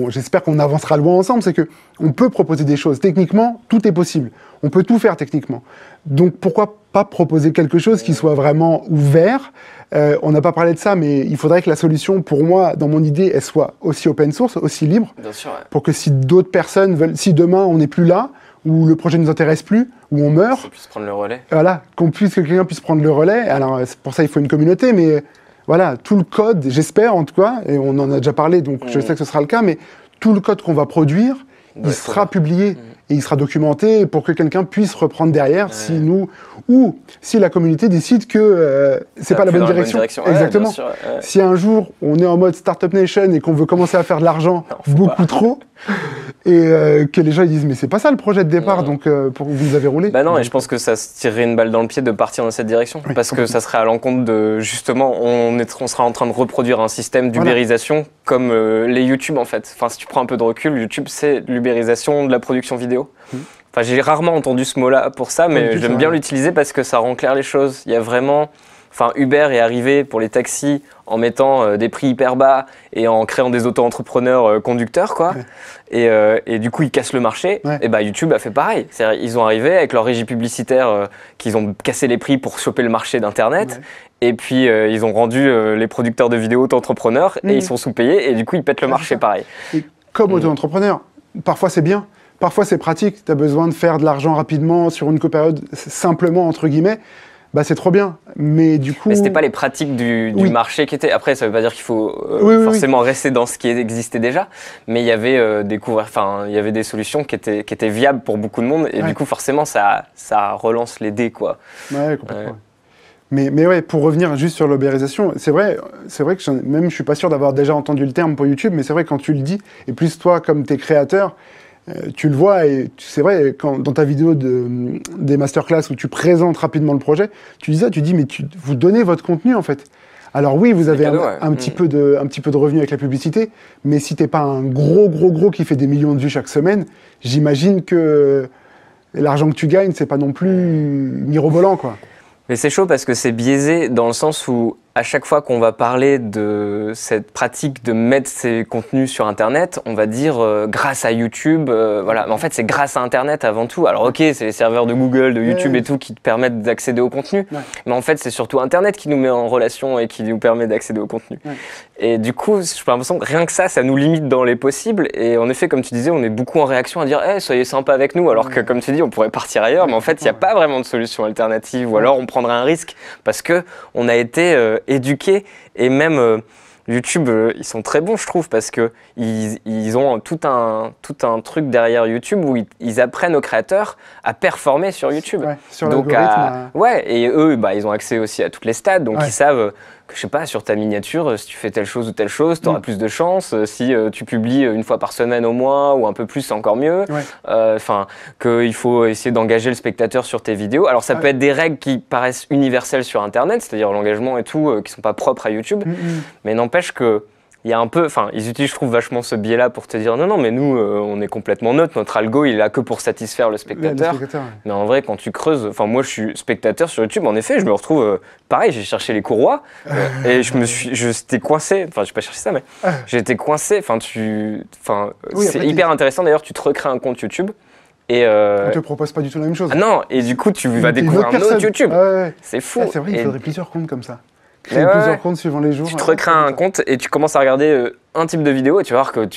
j'espère qu'on avancera loin ensemble, c'est que on peut proposer des choses. Techniquement, tout est possible. On peut tout faire techniquement. Donc, pourquoi pas proposer quelque chose qui soit vraiment ouvert? On n'a pas parlé de ça, mais il faudrait que la solution, pour moi, dans mon idée, elle soit aussi open source, aussi libre. Bien sûr, ouais. Pour que si d'autres personnes veulent... Si demain, on n'est plus là, ou le projet ne nous intéresse plus, ou on meurt... Qu'on puisse prendre le relais. Voilà, que quelqu'un puisse prendre le relais. Alors, pour ça, il faut une communauté, mais... Voilà, tout le code, j'espère en tout cas, et on en a déjà parlé, donc je sais que ce sera le cas, mais tout le code qu'on va produire, il sera publié et il sera documenté pour que quelqu'un puisse reprendre derrière si nous, ou si la communauté décide que c'est pas la bonne direction. Exactement. Sûr, si un jour on est en mode Startup Nation et qu'on veut commencer à faire de l'argent beaucoup trop, et que les gens ils disent mais c'est pas ça le projet de départ, donc pour vous nous avez roulé. Bah non, et je pense que ça se tirerait une balle dans le pied de partir dans cette direction, parce que ça serait à l'encontre de justement on sera en train de reproduire un système d'ubérisation comme les YouTube en fait. Enfin si tu prends un peu de recul, YouTube c'est l'ubérisation de la production vidéo. Enfin j'ai rarement entendu ce mot-là pour ça, mais j'aime bien l'utiliser parce que ça rend clair les choses. Il y a vraiment... Enfin, Uber est arrivé pour les taxis en mettant des prix hyper bas et en créant des auto-entrepreneurs conducteurs, quoi. Et du coup, ils cassent le marché. Et bah, YouTube a fait pareil. C'est-à-dire, ils ont arrivé avec leur régie publicitaire qu'ils ont cassé les prix pour choper le marché d'Internet. Et puis, ils ont rendu les producteurs de vidéos auto-entrepreneurs et ils sont sous-payés. Et du coup, ils pètent le marché, pareil. Et comme auto-entrepreneur, parfois c'est bien. Parfois c'est pratique. Tu as besoin de faire de l'argent rapidement sur une période simplement, entre guillemets. Bah c'est trop bien, mais du coup... Mais c'était pas les pratiques du marché qui étaient... Après, ça veut pas dire qu'il faut forcément rester dans ce qui existait déjà, mais il y avait il y avait des solutions qui étaient viables pour beaucoup de monde, et du coup, forcément, ça relance les dés, quoi. Ouais, complètement. Mais ouais, pour revenir juste sur l'ubérisation, c'est vrai que je suis pas sûr d'avoir déjà entendu le terme pour YouTube, mais c'est vrai que quand tu le dis, et plus toi, comme t'es créateur, tu le vois, et c'est vrai, dans ta vidéo des masterclass où tu présentes rapidement le projet, tu dis ça, tu dis, mais vous donnez votre contenu en fait. Alors oui, vous avez un petit peu de revenus avec la publicité, mais si t'es pas un gros qui fait des millions de vues chaque semaine, j'imagine que l'argent que tu gagnes, c'est pas non plus mirobolant, quoi. Mais c'est chaud parce que c'est biaisé dans le sens où à chaque fois qu'on va parler de cette pratique de mettre ses contenus sur Internet, on va dire grâce à YouTube, voilà. Mais en fait, c'est grâce à Internet avant tout. Alors ok, c'est les serveurs de Google, de YouTube et tout qui te permettent d'accéder au contenu. Mais en fait, c'est surtout Internet qui nous met en relation et qui nous permet d'accéder au contenu. Et du coup, j'ai l'impression que rien que ça nous limite dans les possibles. Et en effet, comme tu disais, on est beaucoup en réaction à dire hey, « soyez sympa avec nous », alors que comme tu dis, on pourrait partir ailleurs. Mais en fait, il n'y a pas vraiment de solution alternative. Ou alors, on prendrait un risque parce que on a été éduqués, et même YouTube, ils sont très bons, je trouve, parce que ils ont tout un truc derrière YouTube où ils apprennent aux créateurs à performer sur YouTube. Sur l'algorithme. Et eux, ils ont accès aussi à toutes les stats, donc ils savent que, je sais pas, sur ta miniature, si tu fais telle chose ou telle chose, tu auras plus de chance. Si tu publies une fois par semaine au moins, ou un peu plus, c'est encore mieux. Qu'il faut essayer d'engager le spectateur sur tes vidéos. Alors, ça peut être des règles qui paraissent universelles sur Internet, c'est-à-dire l'engagement et tout, qui sont pas propres à YouTube. Mais n'empêche que il y a un peu, ils utilisent, je trouve, vachement ce biais-là pour te dire non, mais nous, on est complètement neutre, notre algo, il est là que pour satisfaire le spectateur. Mais en vrai, quand tu creuses, moi, je suis spectateur sur YouTube, en effet, je me retrouve, pareil, j'ai cherché les courroies, et j'étais coincé, j'ai pas cherché ça, mais j'ai été coincé, c'est hyper intéressant, d'ailleurs, tu te recrées un compte YouTube, et on te propose pas du tout la même chose. Ah non, et du coup, tu vas découvrir un autre YouTube. C'est fou. C'est vrai, il faudrait plusieurs comptes comme ça. Plusieurs comptes suivant les jours. Tu te recrées un compte et tu commences à regarder un type de vidéo et tu vas voir que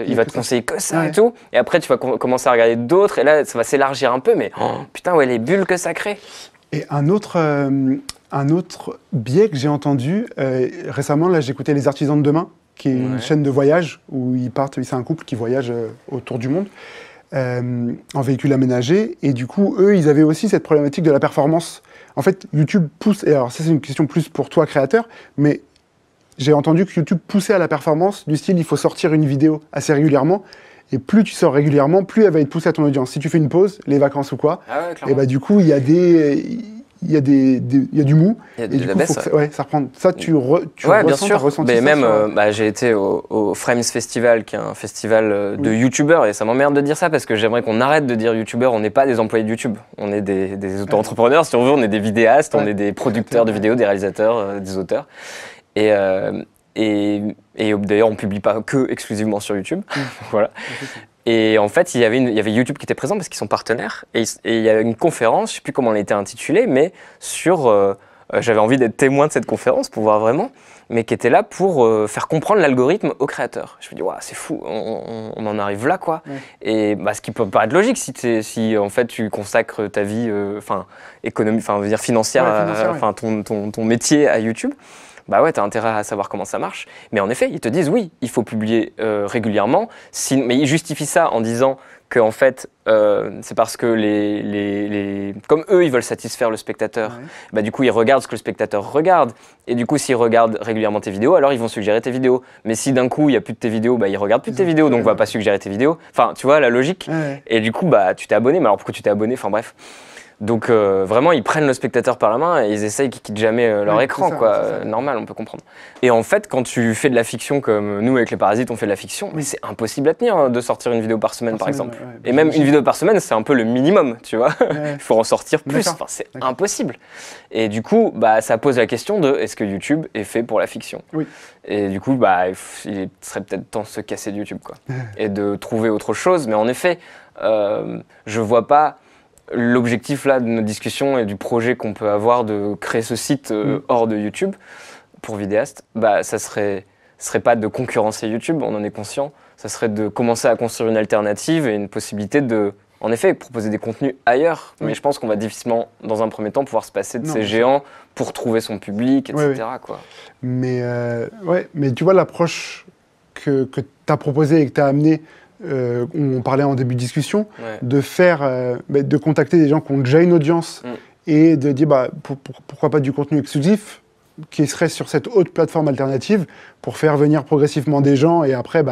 il va te conseiller que ça et tout. Et après, tu vas commencer à regarder d'autres et là, ça va s'élargir un peu, mais putain, les bulles que ça crée. Et un autre biais que j'ai entendu récemment, là, j'écoutais Les Artisans de Demain, qui est une chaîne de voyage où c'est un couple qui voyage autour du monde en véhicule aménagé. Et du coup, eux, ils avaient aussi cette problématique de la performance. En fait, YouTube pousse, et alors ça c'est une question plus pour toi créateur, mais j'ai entendu que YouTube poussait à la performance, du style il faut sortir une vidéo assez régulièrement, et plus tu sors régulièrement, plus elle va être poussée à ton audience. Si tu fais une pause, les vacances ou quoi, et bah du coup il y a il y a du mou. Il y a et de la baisse. Ça reprend. Ça, tu ouais, bien sûr. ressenti Mais ça même, j'ai été au Frames Festival, qui est un festival de youtubeurs, et ça m'emmerde de dire ça parce que j'aimerais qu'on arrête de dire youtubeurs. On n'est pas des employés de YouTube. On est des auto-entrepreneurs, si on veut. On est des vidéastes, on est des producteurs de vidéos, des réalisateurs, des auteurs. Et d'ailleurs, on publie pas que exclusivement sur YouTube. Voilà. Et en fait, il y avait YouTube qui était présent parce qu'ils sont partenaires. Et il y a une conférence, je sais plus comment elle était intitulée, mais sur... j'avais envie d'être témoin de cette conférence pour voir vraiment, mais qui était là pour faire comprendre l'algorithme aux créateurs. Je me dis, c'est fou, on en arrive là, quoi. Ouais. Et ce qui peut paraître logique si en fait tu consacres ta vie, financière, ton métier à YouTube. T'as intérêt à savoir comment ça marche. Mais en effet, ils te disent oui, il faut publier régulièrement. Mais ils justifient ça en disant que en fait, c'est parce que comme eux, ils veulent satisfaire le spectateur. Ouais. Du coup, ils regardent ce que le spectateur regarde. Et du coup, s'ils regardent régulièrement tes vidéos, alors ils vont suggérer tes vidéos. Mais si d'un coup, il n'y a plus de tes vidéos, ils regardent plus de tes vidéos, donc on va pas suggérer tes vidéos. Enfin, tu vois la logique. Ouais. Et du coup, tu t'es abonné. Mais alors pourquoi tu t'es abonné? Enfin bref. Donc vraiment, ils prennent le spectateur par la main et ils essayent qu'ils quittent jamais leur écran, quoi. Normal, on peut comprendre. Et en fait, quand tu fais de la fiction comme nous avec les Parasites, on fait de la fiction, mais c'est impossible à tenir de sortir une vidéo par semaine, par exemple. Et même une vidéo par semaine, c'est un peu le minimum, tu vois. Il faut en sortir plus. Enfin, c'est impossible. Et du coup, ça pose la question de est-ce que YouTube est fait pour la fiction? Oui. Et du coup, il serait peut-être temps de se casser de YouTube, quoi, et de trouver autre chose. Mais en effet, je vois pas l'objectif là de notre discussion et du projet qu'on peut avoir de créer ce site hors de YouTube pour vidéastes, ça serait pas de concurrencer YouTube, on en est conscient, ça serait de commencer à construire une alternative et une possibilité de, en effet, proposer des contenus ailleurs. Mais je pense qu'on va difficilement, dans un premier temps, pouvoir se passer de ces géants pour trouver son public, etc. Quoi. Mais tu vois l'approche que tu as proposée et que tu as amenée, on parlait en début de discussion, de faire, de contacter des gens qui ont déjà une audience et de dire pourquoi pas du contenu exclusif qui serait sur cette autre plateforme alternative pour faire venir progressivement des gens et après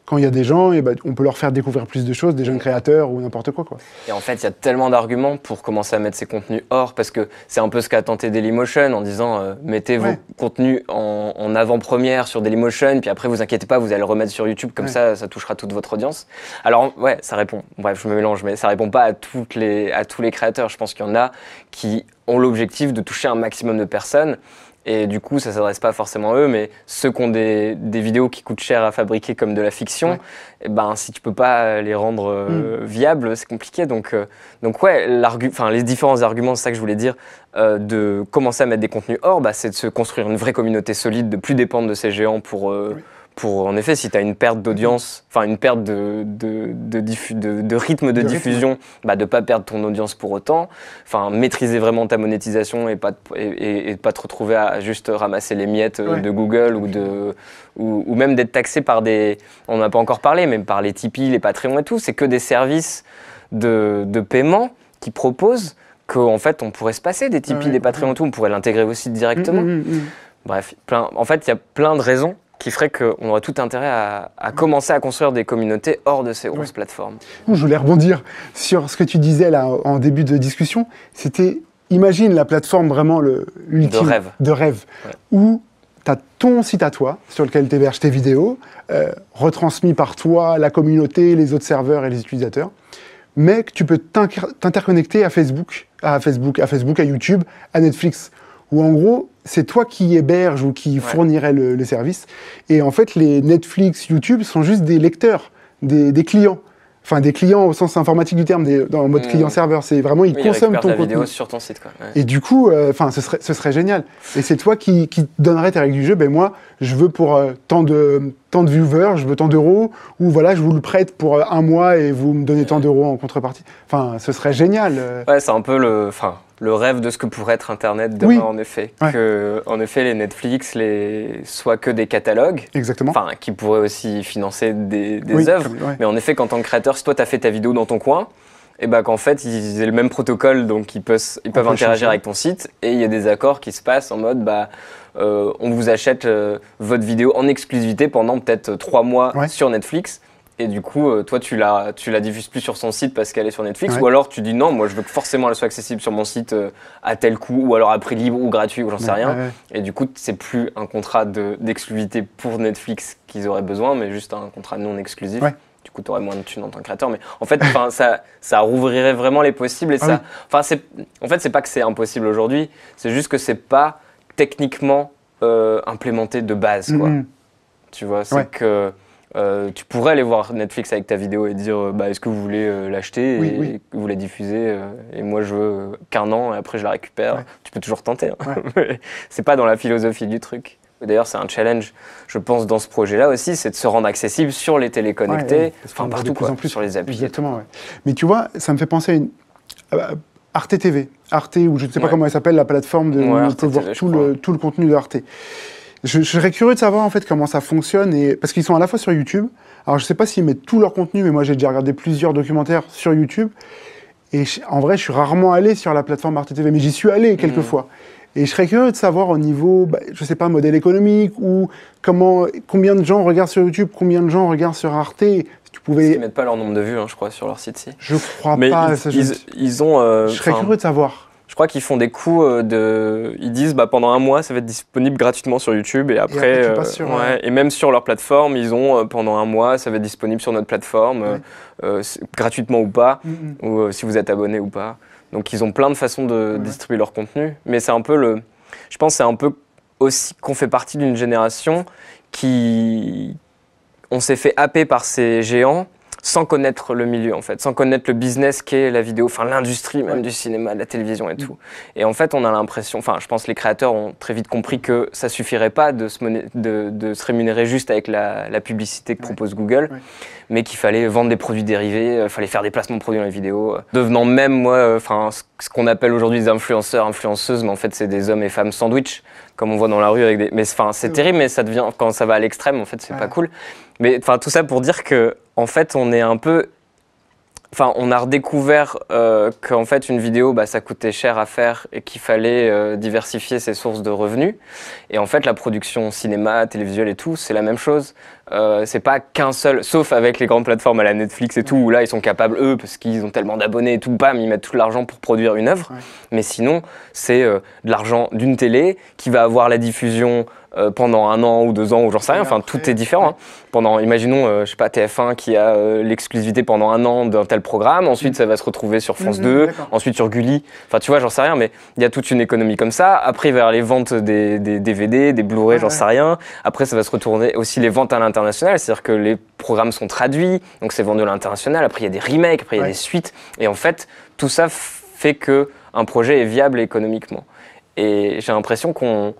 quand il y a des gens, on peut leur faire découvrir plus de choses, des jeunes créateurs ou n'importe quoi. Et en fait, il y a tellement d'arguments pour commencer à mettre ces contenus hors, parce que c'est un peu ce qu'a tenté Dailymotion en disant mettez vos contenus en avant-première sur Dailymotion, puis après vous inquiétez pas, vous allez le remettre sur YouTube, comme ça touchera toute votre audience. Alors ça répond, bref je me mélange, mais ça répond pas à tous les créateurs. Je pense qu'il y en a qui ont l'objectif de toucher un maximum de personnes. Et du coup, ça ne s'adresse pas forcément à eux, mais ceux qui ont des vidéos qui coûtent cher à fabriquer comme de la fiction, si tu peux pas les rendre viables, c'est compliqué. Donc les différents arguments, c'est ça que je voulais dire, de commencer à mettre des contenus hors, c'est de se construire une vraie communauté solide, de plus dépendre de ces géants pour en effet, si tu as une perte d'audience, une perte de rythme de diffusion, de pas perdre ton audience pour autant, maîtriser vraiment ta monétisation et pas te retrouver à juste ramasser les miettes de Google ou même d'être taxé par on n'en a pas encore parlé, mais par les Tipeee, les Patreon et tout, c'est que des services de paiement qui proposent qu'en fait on pourrait se passer des Tipeee, des Patreon et tout, on pourrait l'intégrer aussi directement. Bref, en fait, il y a plein de raisons qui ferait qu'on aurait tout intérêt à commencer à construire des communautés hors de ces grosses plateformes. Je voulais rebondir sur ce que tu disais là en début de discussion. C'était, imagine la plateforme vraiment l'ultime de rêve où tu as ton site à toi sur lequel tu héberges tes vidéos, retransmis par toi, la communauté, les autres serveurs et les utilisateurs, mais que tu peux t'interconnecter à Facebook, à YouTube, à Netflix, où en gros, c'est toi qui héberge ou qui fournirait le service. Et en fait, les Netflix, YouTube sont juste des lecteurs, des clients. Enfin, des clients au sens informatique du terme, dans le mode client-serveur. C'est vraiment, ils consomment ton contenu. Vidéo sur ton site, quoi. Et du coup, ce serait génial. Et c'est toi qui donnerais tes règles du jeu. Ben moi, je veux pour tant de viewers, je veux tant d'euros, ou voilà, je vous le prête pour un mois et vous me donnez tant d'euros en contrepartie. Enfin, ce serait génial. Ouais, c'est un peu le rêve de ce que pourrait être Internet demain, en effet. Que, en effet, les Netflix soient que des catalogues. Exactement. Qui pourraient aussi financer des œuvres. Mais en effet, qu'en tant que créateur, si toi, tu as fait ta vidéo dans ton coin, et qu'en fait, ils aient le même protocole, donc ils peuvent interagir avec ton site, et il y a des accords qui se passent en mode, on vous achète votre vidéo en exclusivité pendant peut-être 3 mois sur Netflix, Et du coup, toi, tu la diffuses plus sur son site parce qu'elle est sur Netflix, Ouais. ou alors tu dis non, moi je veux que forcément elle soit accessible sur mon site à tel coût, ou alors à prix libre ou gratuit, ou j'en sais rien. Ouais. Et du coup, c'est plus un contrat d'exclusivité pour Netflix qu'ils auraient besoin, mais juste un contrat non exclusif. Ouais. Du coup, tu aurais moins de thunes en tant que créateur. Mais en fait, ça rouvrirait vraiment les possibles. Et Ah ça, en fait, c'est pas que c'est impossible aujourd'hui, c'est juste que c'est pas techniquement implémenté de base, quoi. Tu vois, c'est que tu pourrais aller voir Netflix avec ta vidéo et dire est-ce que vous voulez l'acheter et que vous la diffusez et moi je veux qu'un an et après je la récupère. Ouais. Tu peux toujours tenter. Hein. C'est pas dans la philosophie du truc. D'ailleurs, c'est un challenge, je pense, dans ce projet-là aussi, c'est de se rendre accessible sur les téléconnectés, partout, quoi, sur les applis. Exactement, ouais. Mais tu vois, ça me fait penser à Arte TV. Arte, ou je ne sais pas comment elle s'appelle, la plateforme où on peut voir tout le contenu de Arte. Je serais curieux de savoir en fait comment ça fonctionne, parce qu'ils sont à la fois sur YouTube. Alors je sais pas s'ils mettent tout leur contenu, mais moi j'ai déjà regardé plusieurs documentaires sur YouTube. Et en vrai, je suis rarement allé sur la plateforme Arte TV, mais j'y suis allé quelques fois. Et je serais curieux de savoir au niveau, je sais pas, modèle économique, ou combien de gens regardent sur YouTube, combien de gens regardent sur Arte. Si tu pouvais... Ils mettent pas leur nombre de vues, hein, je crois, sur leur site-ci. Je crois pas. Ils ont. Je serais curieux de savoir. Je crois qu'ils font des coups ils disent pendant un mois ça va être disponible gratuitement sur YouTube et après et même sur leur plateforme ils ont pendant un mois ça va être disponible sur notre plateforme gratuitement ou pas ou si vous êtes abonné ou pas. Donc ils ont plein de façons de distribuer leur contenu, mais c'est un peu je pense c'est un peu aussi qu'on fait partie d'une génération on s'est fait happer par ces géants sans connaître le milieu, en fait, sans connaître le business qu'est la vidéo, enfin l'industrie même du cinéma, de la télévision et tout. Et en fait, on a l'impression, je pense que les créateurs ont très vite compris que ça suffirait pas de se rémunérer juste avec la publicité que propose Google, mais qu'il fallait vendre des produits dérivés, il fallait faire des placements de produits dans les vidéos, devenant même, moi, ce qu'on appelle aujourd'hui des influenceurs, influenceuses, mais en fait, c'est des hommes et femmes sandwich, comme on voit dans la rue avec des... Mais c'est terrible, mais ça devient, quand ça va à l'extrême, en fait, c'est pas cool. Mais tout ça pour dire que, en fait, on est un peu... on a redécouvert qu'en fait, une vidéo, ça coûtait cher à faire et qu'il fallait diversifier ses sources de revenus. Et en fait, la production cinéma, télévisuelle et tout, c'est la même chose. C'est pas qu'un seul... Sauf avec les grandes plateformes à la Netflix et tout, où là, ils sont capables, eux, parce qu'ils ont tellement d'abonnés et tout, bam, ils mettent tout l'argent pour produire une œuvre. Mais sinon, c'est de l'argent d'une télé qui va avoir la diffusion... pendant 1 an ou 2 ans ou j'en sais rien, tout est différent. Hein. Imaginons, je sais pas, TF1 qui a l'exclusivité pendant 1 an d'un tel programme, ensuite ça va se retrouver sur France 2, ensuite sur Gulli, tu vois, j'en sais rien, mais il y a toute une économie comme ça. Après, il va y avoir les ventes des DVD, des Blu-ray, j'en sais rien. Après, ça va se retourner aussi les ventes à l'international, c'est-à-dire que les programmes sont traduits, donc c'est vendu à l'international, après il y a des remakes, après il y a des suites, et en fait, tout ça fait qu'un projet est viable économiquement. Et j'ai l'impression qu'on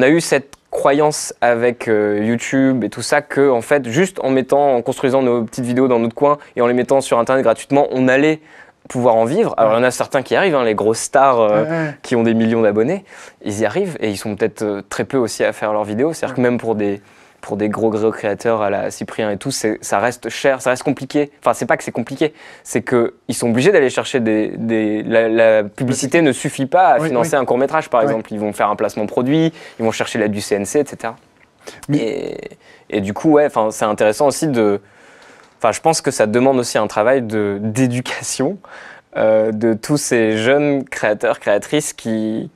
a eu cette croyance avec YouTube et tout ça que en fait juste en construisant nos petites vidéos dans notre coin et en les mettant sur internet gratuitement, on allait pouvoir en vivre. Alors il y en a certains qui arrivent, les grosses stars qui ont des millions d'abonnés, ils y arrivent et ils sont peut-être très peu aussi à faire leurs vidéos. C'est-à-dire que même pour des gros créateurs à la Cyprien et tout, ça reste cher, ça reste compliqué. Enfin, c'est pas que c'est compliqué, c'est qu'ils sont obligés d'aller chercher la publicité ne suffit pas à financer un court-métrage, par exemple. Ils vont faire un placement produit, ils vont chercher l'aide du CNC, etc. Et du coup, c'est intéressant aussi je pense que ça demande aussi un travail d'éducation de tous ces jeunes créateurs, créatrices qui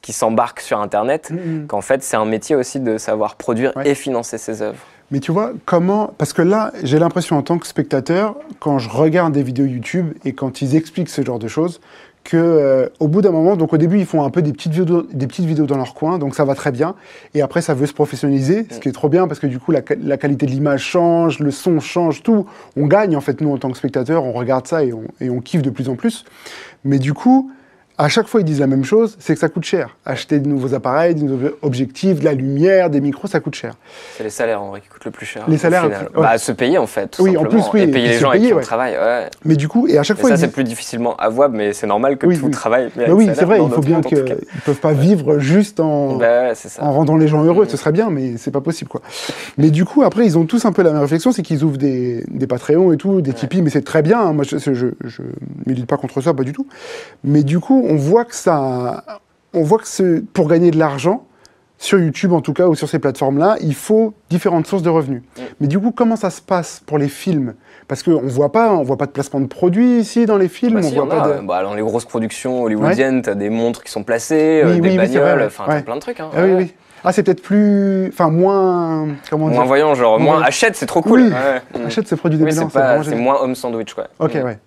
s'embarquent sur Internet, qu'en fait, c'est un métier aussi de savoir produire et financer ses œuvres. Mais tu vois, parce que là, j'ai l'impression en tant que spectateur, quand je regarde des vidéos YouTube et quand ils expliquent ce genre de choses, qu'au bout d'un moment, donc au début, ils font un peu des petites vidéos dans leur coin, donc ça va très bien. Et après, ça veut se professionnaliser, ce qui est trop bien, parce que du coup, la qualité de l'image change, le son change, tout. On gagne, en fait, nous, en tant que spectateurs, on regarde ça et on kiffe de plus en plus. Mais du coup, à chaque fois, ils disent la même chose, c'est que ça coûte cher. Acheter de nouveaux appareils, de nouveaux objectifs, de la lumière, des micros, ça coûte cher. C'est les salaires, en vrai, qui coûtent le plus cher. Les salaires, se payer, en fait, tout simplement. En plus, et payer les gens avec qui on travaille. Mais du coup, et à chaque fois... c'est plus difficilement avouable, mais c'est normal que tout travaille. C'est vrai, il faut bien qu'ils ne peuvent pas vivre juste en rendant les gens heureux. Ce serait bien, mais c'est pas possible, quoi. Mais du coup, après, ils ont tous un peu la même réflexion, c'est qu'ils ouvrent des Patreons et tout, des Tipeee, mais c'est très bien. Hein. Moi, je milite pas contre ça, pas du tout. Mais du coup, on voit que pour gagner de l'argent, sur YouTube en tout cas, ou sur ces plateformes-là, il faut différentes sources de revenus. Mais du coup, comment ça se passe pour les films? Parce qu'on voit pas de placement de produits ici dans les films. Bah, si, on voit pas de... dans les grosses productions hollywoodiennes, t'as des montres qui sont placées, des bagnoles, enfin t'as plein de trucs. Hein, ah, oui. Ah, c'est peut-être plus... Enfin, moins... Comment dire? Moins voyant, genre, moins achète, c'est trop cool. Oui, achète ce produit débilant. C'est moins home sandwich, quoi. Ok, ouais.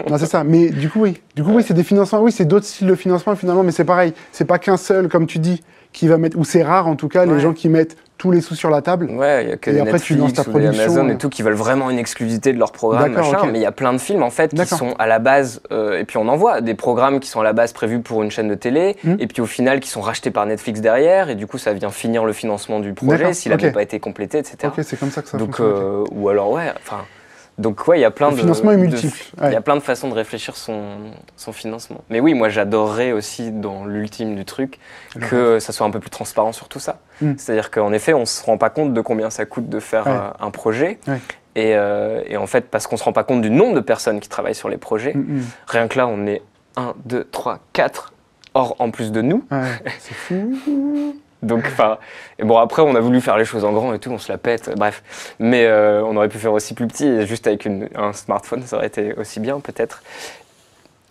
Non, c'est ça. Mais du coup, oui. C'est des financements. Oui, c'est d'autres styles de financement, finalement. Mais c'est pareil. C'est pas qu'un seul, comme tu dis, qui va mettre... Ou c'est rare, en tout cas, les gens qui mettent tous les sous sur la table. Ouais, il y a que et les après, Netflix tu lances ta ou les production. Amazon et tout qui veulent vraiment une exclusivité de leur programme, machin. Okay. Mais il y a plein de films, en fait, qui sont à la base... et puis on en voit des programmes qui sont à la base prévus pour une chaîne de télé et puis au final qui sont rachetés par Netflix derrière et du coup, ça vient finir le financement du projet s'il n'avait pas été complété, etc. Ok, c'est comme ça que ça donc, fonctionne. ou alors, ouais, enfin... Donc ouais, il y a plein le financement est multiple. Il y a plein de façons de réfléchir son financement. Mais oui, moi j'adorerais aussi dans l'ultime du truc que ça soit un peu plus transparent sur tout ça. C'est-à-dire qu'en effet, on se rend pas compte de combien ça coûte de faire un projet. Et en fait, parce qu'on se rend pas compte du nombre de personnes qui travaillent sur les projets. Rien que là, on est 1, 2, 3, 4 hors en plus de nous. C'est fou. Donc, enfin, et bon, après, on a voulu faire les choses en grand et tout, on se la pète, bref. Mais on aurait pu faire aussi plus petit, et juste avec un smartphone, ça aurait été aussi bien, peut-être.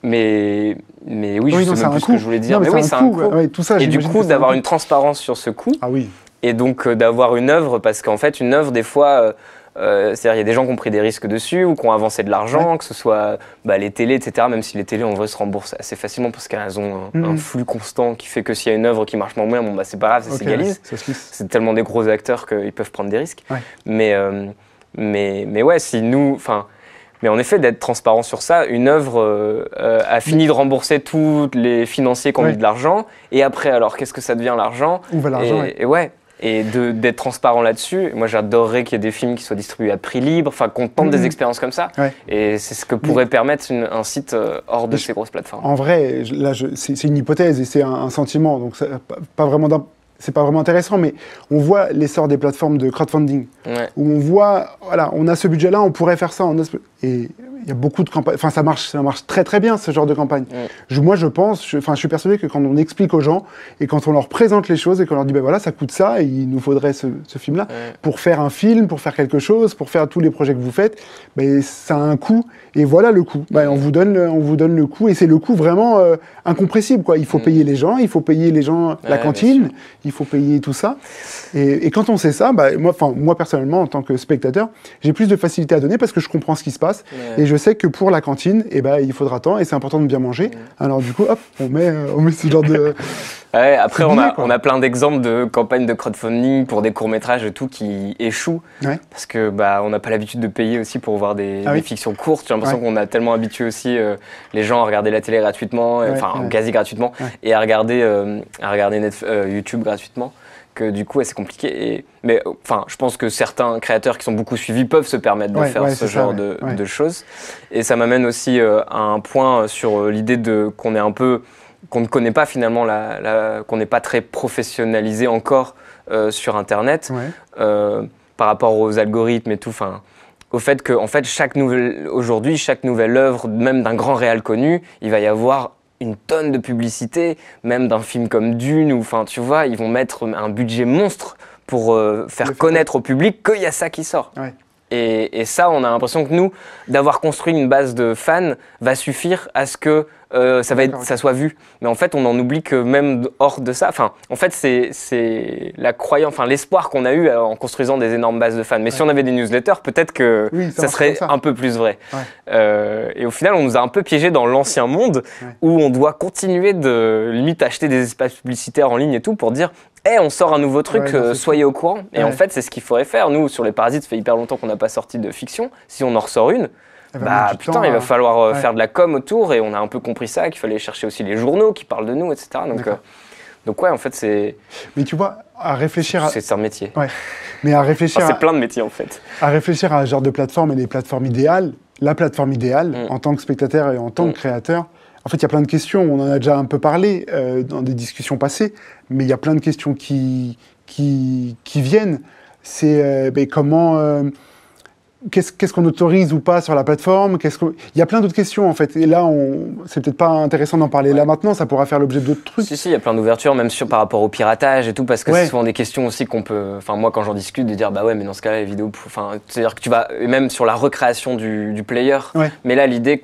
Mais oui, je sais même plus ce que je voulais dire. Non, mais oui, c'est un coût. Ouais, tout ça, et du coup, d'avoir une transparence sur ce coût. Ah oui. Et donc, d'avoir une œuvre, parce qu'en fait, une œuvre, des fois... c'est-à-dire il y a des gens qui ont pris des risques dessus ou qui ont avancé de l'argent, que ce soit les télés, etc. Même si les télés, en vrai, se remboursent assez facilement parce qu'elles ont un flux constant qui fait que s'il y a une œuvre qui marche moins bien, c'est pas grave, ça s'égalise. C'est tellement des gros acteurs qu'ils peuvent prendre des risques. Mais ouais, si nous... Mais en effet, d'être transparent sur ça, une œuvre a fini de rembourser tous les financiers qui ont mis de l'argent. Et après, alors, qu'est-ce que ça devient l'argent? Où va l'argent? Et d'être transparent là-dessus. Moi, j'adorerais qu'il y ait des films qui soient distribués à prix libre, qu'on tente des expériences comme ça. Et c'est ce que pourrait permettre un site hors de ces grosses plateformes. En vrai, là, c'est une hypothèse et c'est un sentiment, donc c'est pas vraiment intéressant, mais on voit l'essor des plateformes de crowdfunding, où on voit, voilà, on a ce budget-là, on pourrait faire ça, et il y a beaucoup de campagnes, enfin ça marche très très bien ce genre de campagne. Moi je pense, je suis persuadé que quand on explique aux gens et quand on leur présente les choses et qu'on leur dit ben voilà ça coûte ça et il nous faudrait ce film-là pour faire un film, pour faire quelque chose, pour faire tous les projets que vous faites, ben ça a un coût et voilà le coût. Ben, on vous donne le coût et c'est le coût vraiment incompressible quoi. Il faut payer les gens, la cantine, il faut payer tout ça et quand on sait ça, ben, moi personnellement en tant que spectateur, j'ai plus de facilité à donner parce que je comprends ce qui se passe et je sais que pour la cantine, il faudra tant et c'est important de bien manger. Alors du coup, hop, on met ce genre de... après, on a plein d'exemples de campagnes de crowdfunding pour des courts-métrages et tout qui échouent parce que on n'a pas l'habitude de payer aussi pour voir des fictions courtes. J'ai l'impression qu'on a tellement habitué aussi les gens à regarder la télé gratuitement, quasi gratuitement, et à regarder YouTube gratuitement. Que du coup, c'est compliqué. Mais je pense que certains créateurs qui sont beaucoup suivis peuvent se permettre de faire ce genre de choses. Et ça m'amène aussi à un point sur l'idée qu'on ne connaît pas finalement, qu'on n'est pas très professionnalisé encore sur Internet par rapport aux algorithmes et tout. Au fait que aujourd'hui, chaque nouvelle œuvre, même d'un grand réal connu, il va y avoir une tonne de publicité, même d'un film comme Dune, tu vois, ils vont mettre un budget monstre pour faire connaître au public qu'il y a ça qui sort. Et ça, on a l'impression que nous, d'avoir construit une base de fans, va suffire à ce que ça soit vu. Mais en fait, on en oublie que même hors de ça, en fait, c'est la croyance, l'espoir qu'on a eu en construisant des énormes bases de fans. Mais si on avait des newsletters, peut-être que ça serait un peu plus vrai. Et au final, on nous a un peu piégés dans l'ancien monde où on doit continuer de limite acheter des espaces publicitaires en ligne et tout pour dire on sort un nouveau truc, soyez au courant. Et en fait, c'est ce qu'il faudrait faire. Nous, sur les Parasites, ça fait hyper longtemps qu'on n'a pas sorti de fiction. Si on en ressort une, il va falloir faire de la com autour. Et on a un peu compris ça, qu'il fallait chercher aussi les journaux qui parlent de nous, etc. Donc en fait, c'est... Mais tu vois, à réfléchir... C'est un métier. Mais à réfléchir... c'est plein de métiers, en fait. À réfléchir à un genre de plateforme et les plateformes idéales, la plateforme idéale, en tant que spectateur et en tant que créateur... En fait, il y a plein de questions, on en a déjà un peu parlé dans des discussions passées, mais il y a plein de questions qui viennent. C'est comment... qu'est-ce qu'on autorise ou pas sur la plateforme, il y a plein d'autres questions en fait. Et là, c'est peut-être pas intéressant d'en parler là maintenant, ça pourra faire l'objet d'autres trucs. Si, il y a plein d'ouvertures, même par rapport au piratage et tout, parce que c'est souvent des questions aussi qu'on peut. Enfin, moi, quand j'en discute, de dire bah ouais, mais dans ce cas-là, les vidéos. Enfin, c'est-à-dire que tu vas même sur la recréation du player. Ouais. Mais là, l'idée,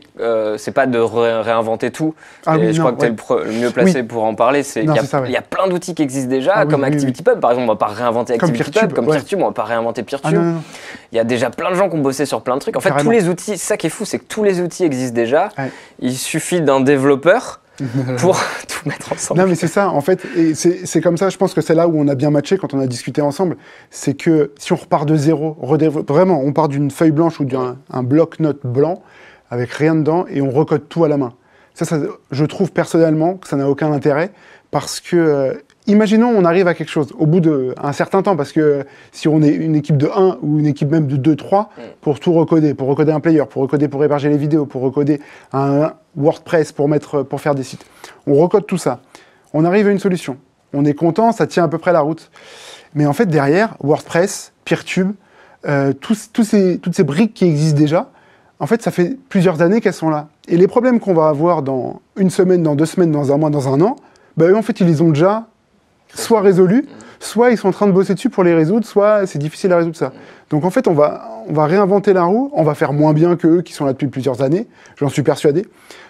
c'est pas de réinventer tout. Et je crois que tu es le mieux placé pour en parler. Il y a plein d'outils qui existent déjà, comme ActivityPub. Par exemple, on va pas réinventer ActivityPub, comme PeerTube, on va pas réinventer PeerTube. Il y a déjà plein de gens qui ont bossé sur plein de trucs. En fait, tous les outils, c'est ça qui est fou, c'est que tous les outils existent déjà. Ouais. Il suffit d'un développeur pour tout mettre ensemble. Non, mais c'est ça, en fait, et c'est comme ça, je pense que c'est là où on a bien matché quand on a discuté ensemble. C'est que si on repart de zéro, vraiment, on part d'une feuille blanche ou d'un bloc-notes blanc avec rien dedans et on recode tout à la main. Ça, je trouve personnellement que ça n'a aucun intérêt parce que. Imaginons, on arrive à quelque chose au bout d'un certain temps, parce que si on est une équipe de 1 ou une équipe même de 2, 3, pour tout recoder, pour recoder un player, pour recoder pour héberger les vidéos, pour recoder un WordPress, pour faire des sites. On recode tout ça. On arrive à une solution. On est content, ça tient à peu près la route. Mais en fait, derrière, WordPress, PeerTube, toutes ces briques qui existent déjà, en fait, ça fait plusieurs années qu'elles sont là. Et les problèmes qu'on va avoir dans une semaine, dans 2 semaines, dans un mois, dans un an, eux, en fait, ils les ont déjà soit résolus, soit ils sont en train de bosser dessus pour les résoudre, soit c'est difficile à résoudre ça. Donc en fait, on va réinventer la roue, on va faire moins bien qu'eux qui sont là depuis plusieurs années, j'en suis persuadé.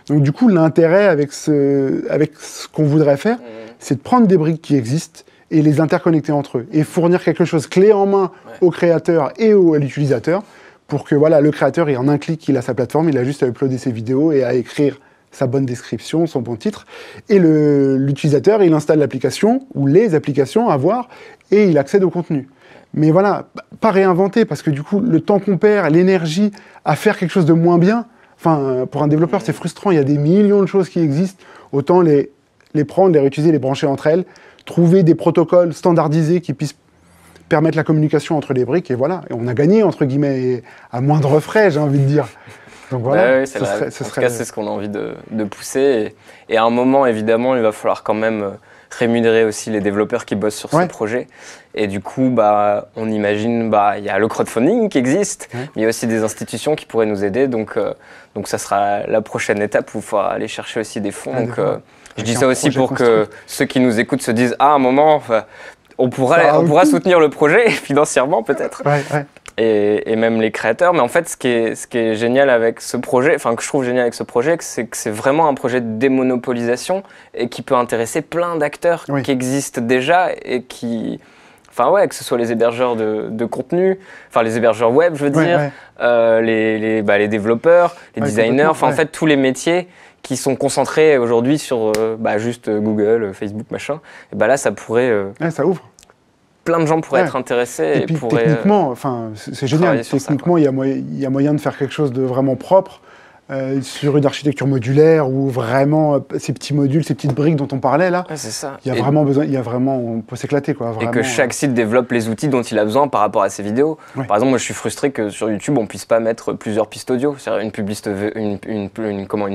Donc du coup, l'intérêt avec ce qu'on voudrait faire, c'est de prendre des briques qui existent et les interconnecter entre eux, et fournir quelque chose clé en main au créateur et à l'utilisateur, pour que voilà, le créateur, en un clic, il a sa plateforme, il a juste à uploader ses vidéos et à écrire sa bonne description, son bon titre, et l'utilisateur, il installe l'application, ou les applications à voir, et il accède au contenu. Mais voilà, pas réinventer, parce que du coup, le temps qu'on perd, l'énergie à faire quelque chose de moins bien, enfin, pour un développeur, c'est frustrant, il y a des millions de choses qui existent, autant les prendre, les réutiliser, les brancher entre elles, trouver des protocoles standardisés qui puissent permettre la communication entre les briques, et voilà, et on a gagné, entre guillemets, à moindre frais, j'ai envie de dire. Donc voilà, oui, en tout cas, c'est ce qu'on a envie de pousser. Et à un moment, évidemment, il va falloir quand même rémunérer aussi les développeurs qui bossent sur ce projet. Et du coup, on imagine, il y a le crowdfunding qui existe, mais il y a aussi des institutions qui pourraient nous aider. Donc ça sera la prochaine étape où il faudra aller chercher aussi des fonds. Je dis ça aussi pour que ceux qui nous écoutent se disent, à un moment, on pourra soutenir le projet financièrement peut-être. Et même les créateurs. Mais en fait, ce qui est génial avec ce projet, enfin que je trouve génial avec ce projet, c'est que c'est vraiment un projet de démonopolisation et qui peut intéresser plein d'acteurs qui existent déjà et qui... Enfin que ce soit les hébergeurs de contenu, enfin les hébergeurs web, je veux dire, les développeurs, les designers, en fait tous les métiers qui sont concentrés aujourd'hui sur juste Google, Facebook, machin. Et là, ça pourrait... ça ouvre. Plein de gens pourraient être intéressés. Et puis techniquement, c'est génial. Techniquement, il y a moyen de faire quelque chose de vraiment propre sur une architecture modulaire ou vraiment ces petits modules, ces petites briques dont on parlait là. C'est ça. Il y a vraiment besoin, on peut s'éclater quoi. Vraiment, et que chaque site développe les outils dont il a besoin par rapport à ses vidéos. Par exemple, moi je suis frustré que sur YouTube on puisse pas mettre plusieurs pistes audio, c'est-à-dire une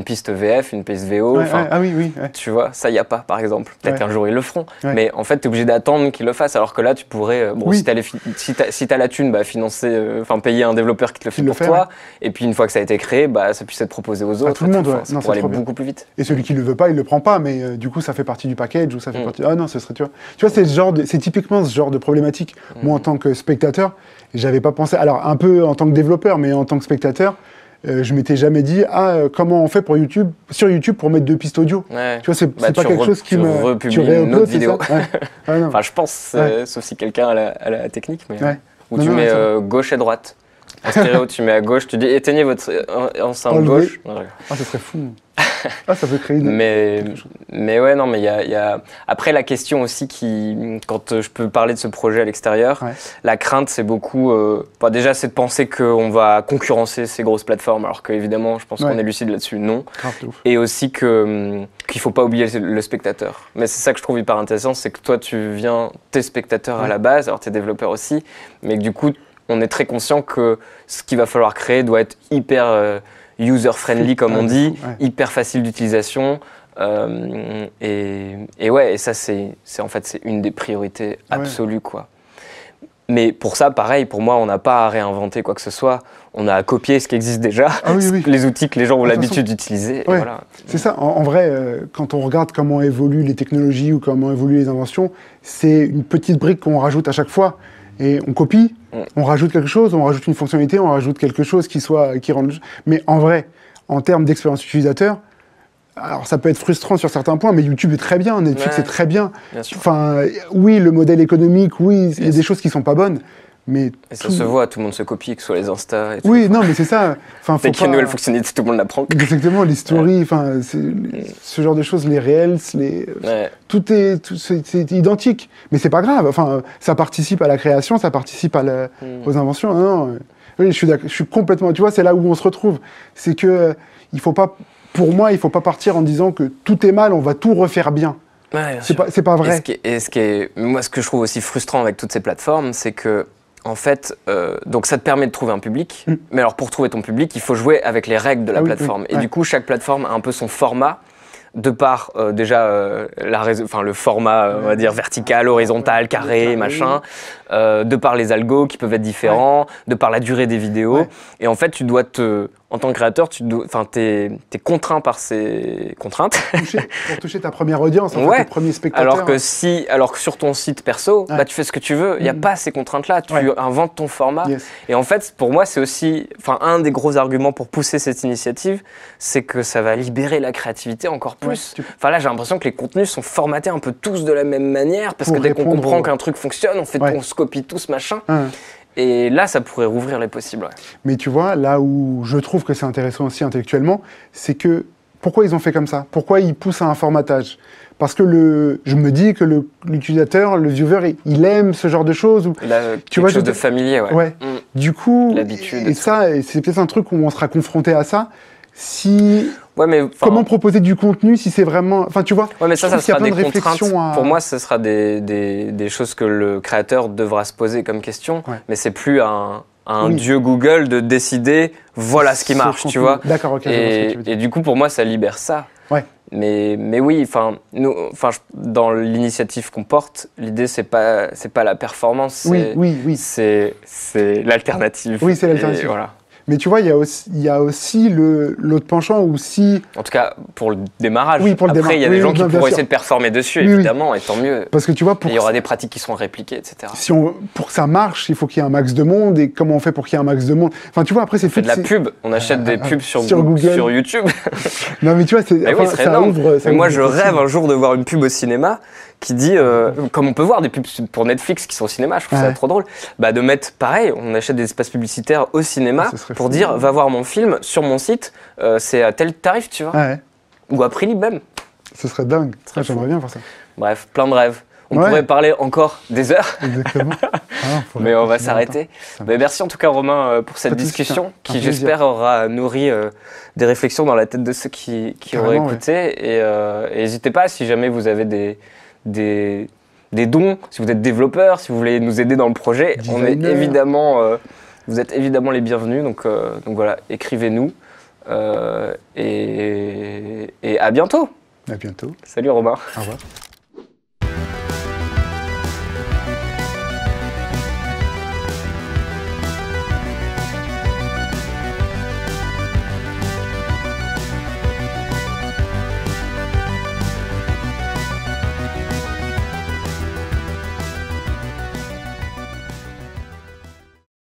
piste VF, une piste VO. Tu vois, ça y a pas par exemple. Peut-être qu'un jour ils le feront, mais en fait t'es obligé d'attendre qu'ils le fassent. Alors que là tu pourrais, si t'as la thune, financer, payer un développeur qui te le fait pour toi. Et puis une fois que ça a été créé, ça puisse être proposé aux autres. À tout le monde, ça pourrait aller beaucoup plus vite. Et celui qui le veut pas, il le prend pas, mais du coup ça fait partie du package ou ça fait partie. Ah non, ce serait tu vois c'est typiquement ce genre de problématique. Moi en tant que spectateur, j'avais pas pensé. Alors un peu en tant que développeur, mais en tant que spectateur, je m'étais jamais dit comment on fait sur YouTube pour mettre 2 pistes audio. Tu vois, c'est pas quelque chose qui me. Tu une autre vidéo. Enfin, je pense, sauf si quelqu'un a la technique, mais où tu mets gauche et droite. En stéréo, tu mets à gauche, tu dis éteignez votre enceinte gauche. Ça serait fou. Ça peut créer une... mais il y a... Après, la question aussi quand je peux parler de ce projet à l'extérieur, la crainte, c'est beaucoup... déjà, c'est de penser qu'on va concurrencer ces grosses plateformes, alors qu'évidemment, je pense qu'on est lucide là-dessus, non. Et aussi qu'il ne faut pas oublier le spectateur. Mais c'est ça que je trouve hyper intéressant, c'est que toi, t'es spectateur à la base, alors t'es développeur aussi, mais que du coup, on est très conscient que ce qu'il va falloir créer doit être hyper user-friendly, comme on dit, hyper facile d'utilisation. Et ça, c'est une des priorités absolues, quoi. Mais pour ça, pareil, pour moi, on n'a pas à réinventer quoi que ce soit. on a à copier ce qui existe déjà, les outils que les gens ont l'habitude d'utiliser. Ouais, voilà. C'est ça. En vrai, quand on regarde comment évoluent les technologies ou comment évoluent les inventions, c'est une petite brique qu'on rajoute à chaque fois. Et on copie, on rajoute quelque chose, on rajoute une fonctionnalité, on rajoute quelque chose qui rende... Mais en vrai, en termes d'expérience utilisateur, alors ça peut être frustrant sur certains points, mais YouTube est très bien, Netflix est très bien. Enfin, oui, le modèle économique, oui, il y a des choses qui sont pas bonnes. Mais et ça se voit, tout le monde se copie, que ce soit les Insta et tout. Oui, non, mais c'est ça. Enfin, dès qu'il y a une nouvelle fonctionnalité, tout le monde la prend. Exactement, les stories, enfin, ce genre de choses, les reels, tout c'est identique. Mais c'est pas grave. Enfin, ça participe à la création, ça participe aux inventions. Non, oui, je suis complètement. Tu vois, c'est là où on se retrouve. C'est que il faut pas. Pour moi, il faut pas partir en disant que tout est mal, on va tout refaire bien. Ouais, c'est pas vrai. Moi, ce que je trouve aussi frustrant avec toutes ces plateformes, c'est que en fait, donc ça te permet de trouver un public, mais alors pour trouver ton public, il faut jouer avec les règles de la plateforme. Et du coup, chaque plateforme a un peu son format, de par déjà le format, on va dire, vertical, horizontal, carré, machin, de par les algos qui peuvent être différents, de par la durée des vidéos. Et en fait, tu dois en tant que créateur, t'es contraint par ces contraintes. Pour toucher ta première audience, en fait, tes premiers spectateurs. Alors que sur ton site perso, tu fais ce que tu veux. Il n'y a pas ces contraintes-là. Tu inventes ton format. Et en fait, pour moi, c'est aussi, un des gros arguments pour pousser cette initiative, c'est que ça va libérer la créativité encore plus. Là, j'ai l'impression que les contenus sont formatés un peu tous de la même manière, parce que dès qu'on comprend qu'un truc fonctionne, on se copie tous, machin. Et là, ça pourrait rouvrir les possibles. Mais tu vois, là où je trouve que c'est intéressant aussi intellectuellement, c'est que pourquoi ils ont fait comme ça? Pourquoi ils poussent à un formatage? Parce que je me dis que l'utilisateur, le viewer, il aime ce genre de choses. Quelque chose de familier, Du coup, l'habitude. Et c'est peut-être un truc où on sera confronté à ça. Comment proposer du contenu si c'est vraiment... Enfin, tu vois, mais ça sera des contraintes. À... Pour moi, ce sera des choses que le créateur devra se poser comme question. Mais c'est plus un dieu Google de décider voilà ce qui marche, tu vois. D'accord, ok. Et du coup, pour moi, ça libère ça. Mais oui, dans l'initiative qu'on porte, l'idée c'est pas la performance, c'est l'alternative. Oui, c'est l'alternative. Voilà. Mais tu vois, il y a aussi l'autre penchant où En tout cas, pour le démarrage. Après, il y a des gens qui pourront essayer de performer dessus, évidemment, et tant mieux. Parce que tu vois, il y aura des pratiques qui seront répliquées, etc. Pour que ça marche, il faut qu'il y ait un max de monde. Et comment on fait pour qu'il y ait un max de monde? Enfin, tu vois, après, c'est fait de la pub. On achète des pubs sur Google, sur YouTube. Non, mais tu vois, ça ouvre. Moi, je rêve un jour de voir une pub au cinéma qui dit, comme on peut voir des pubs pour Netflix qui sont au cinéma, je trouve ça trop drôle, de mettre pareil, on achète des espaces publicitaires au cinéma pour dire, va voir mon film sur mon site, c'est à tel tarif, tu vois. Ou à prix libre même. Ce serait dingue. J'aimerais bien voir ça. Bref, plein de rêves. On pourrait parler encore des heures. Exactement. Mais on va s'arrêter. Merci en tout cas, Romain, pour cette discussion qui, j'espère, aura nourri des réflexions dans la tête de ceux qui auraient écouté. Et n'hésitez pas, si jamais vous avez des dons, si vous êtes développeur, si vous voulez nous aider dans le projet, vous êtes évidemment les bienvenus. Donc voilà, écrivez-nous. Et à bientôt. À bientôt. Salut Romain. Au revoir.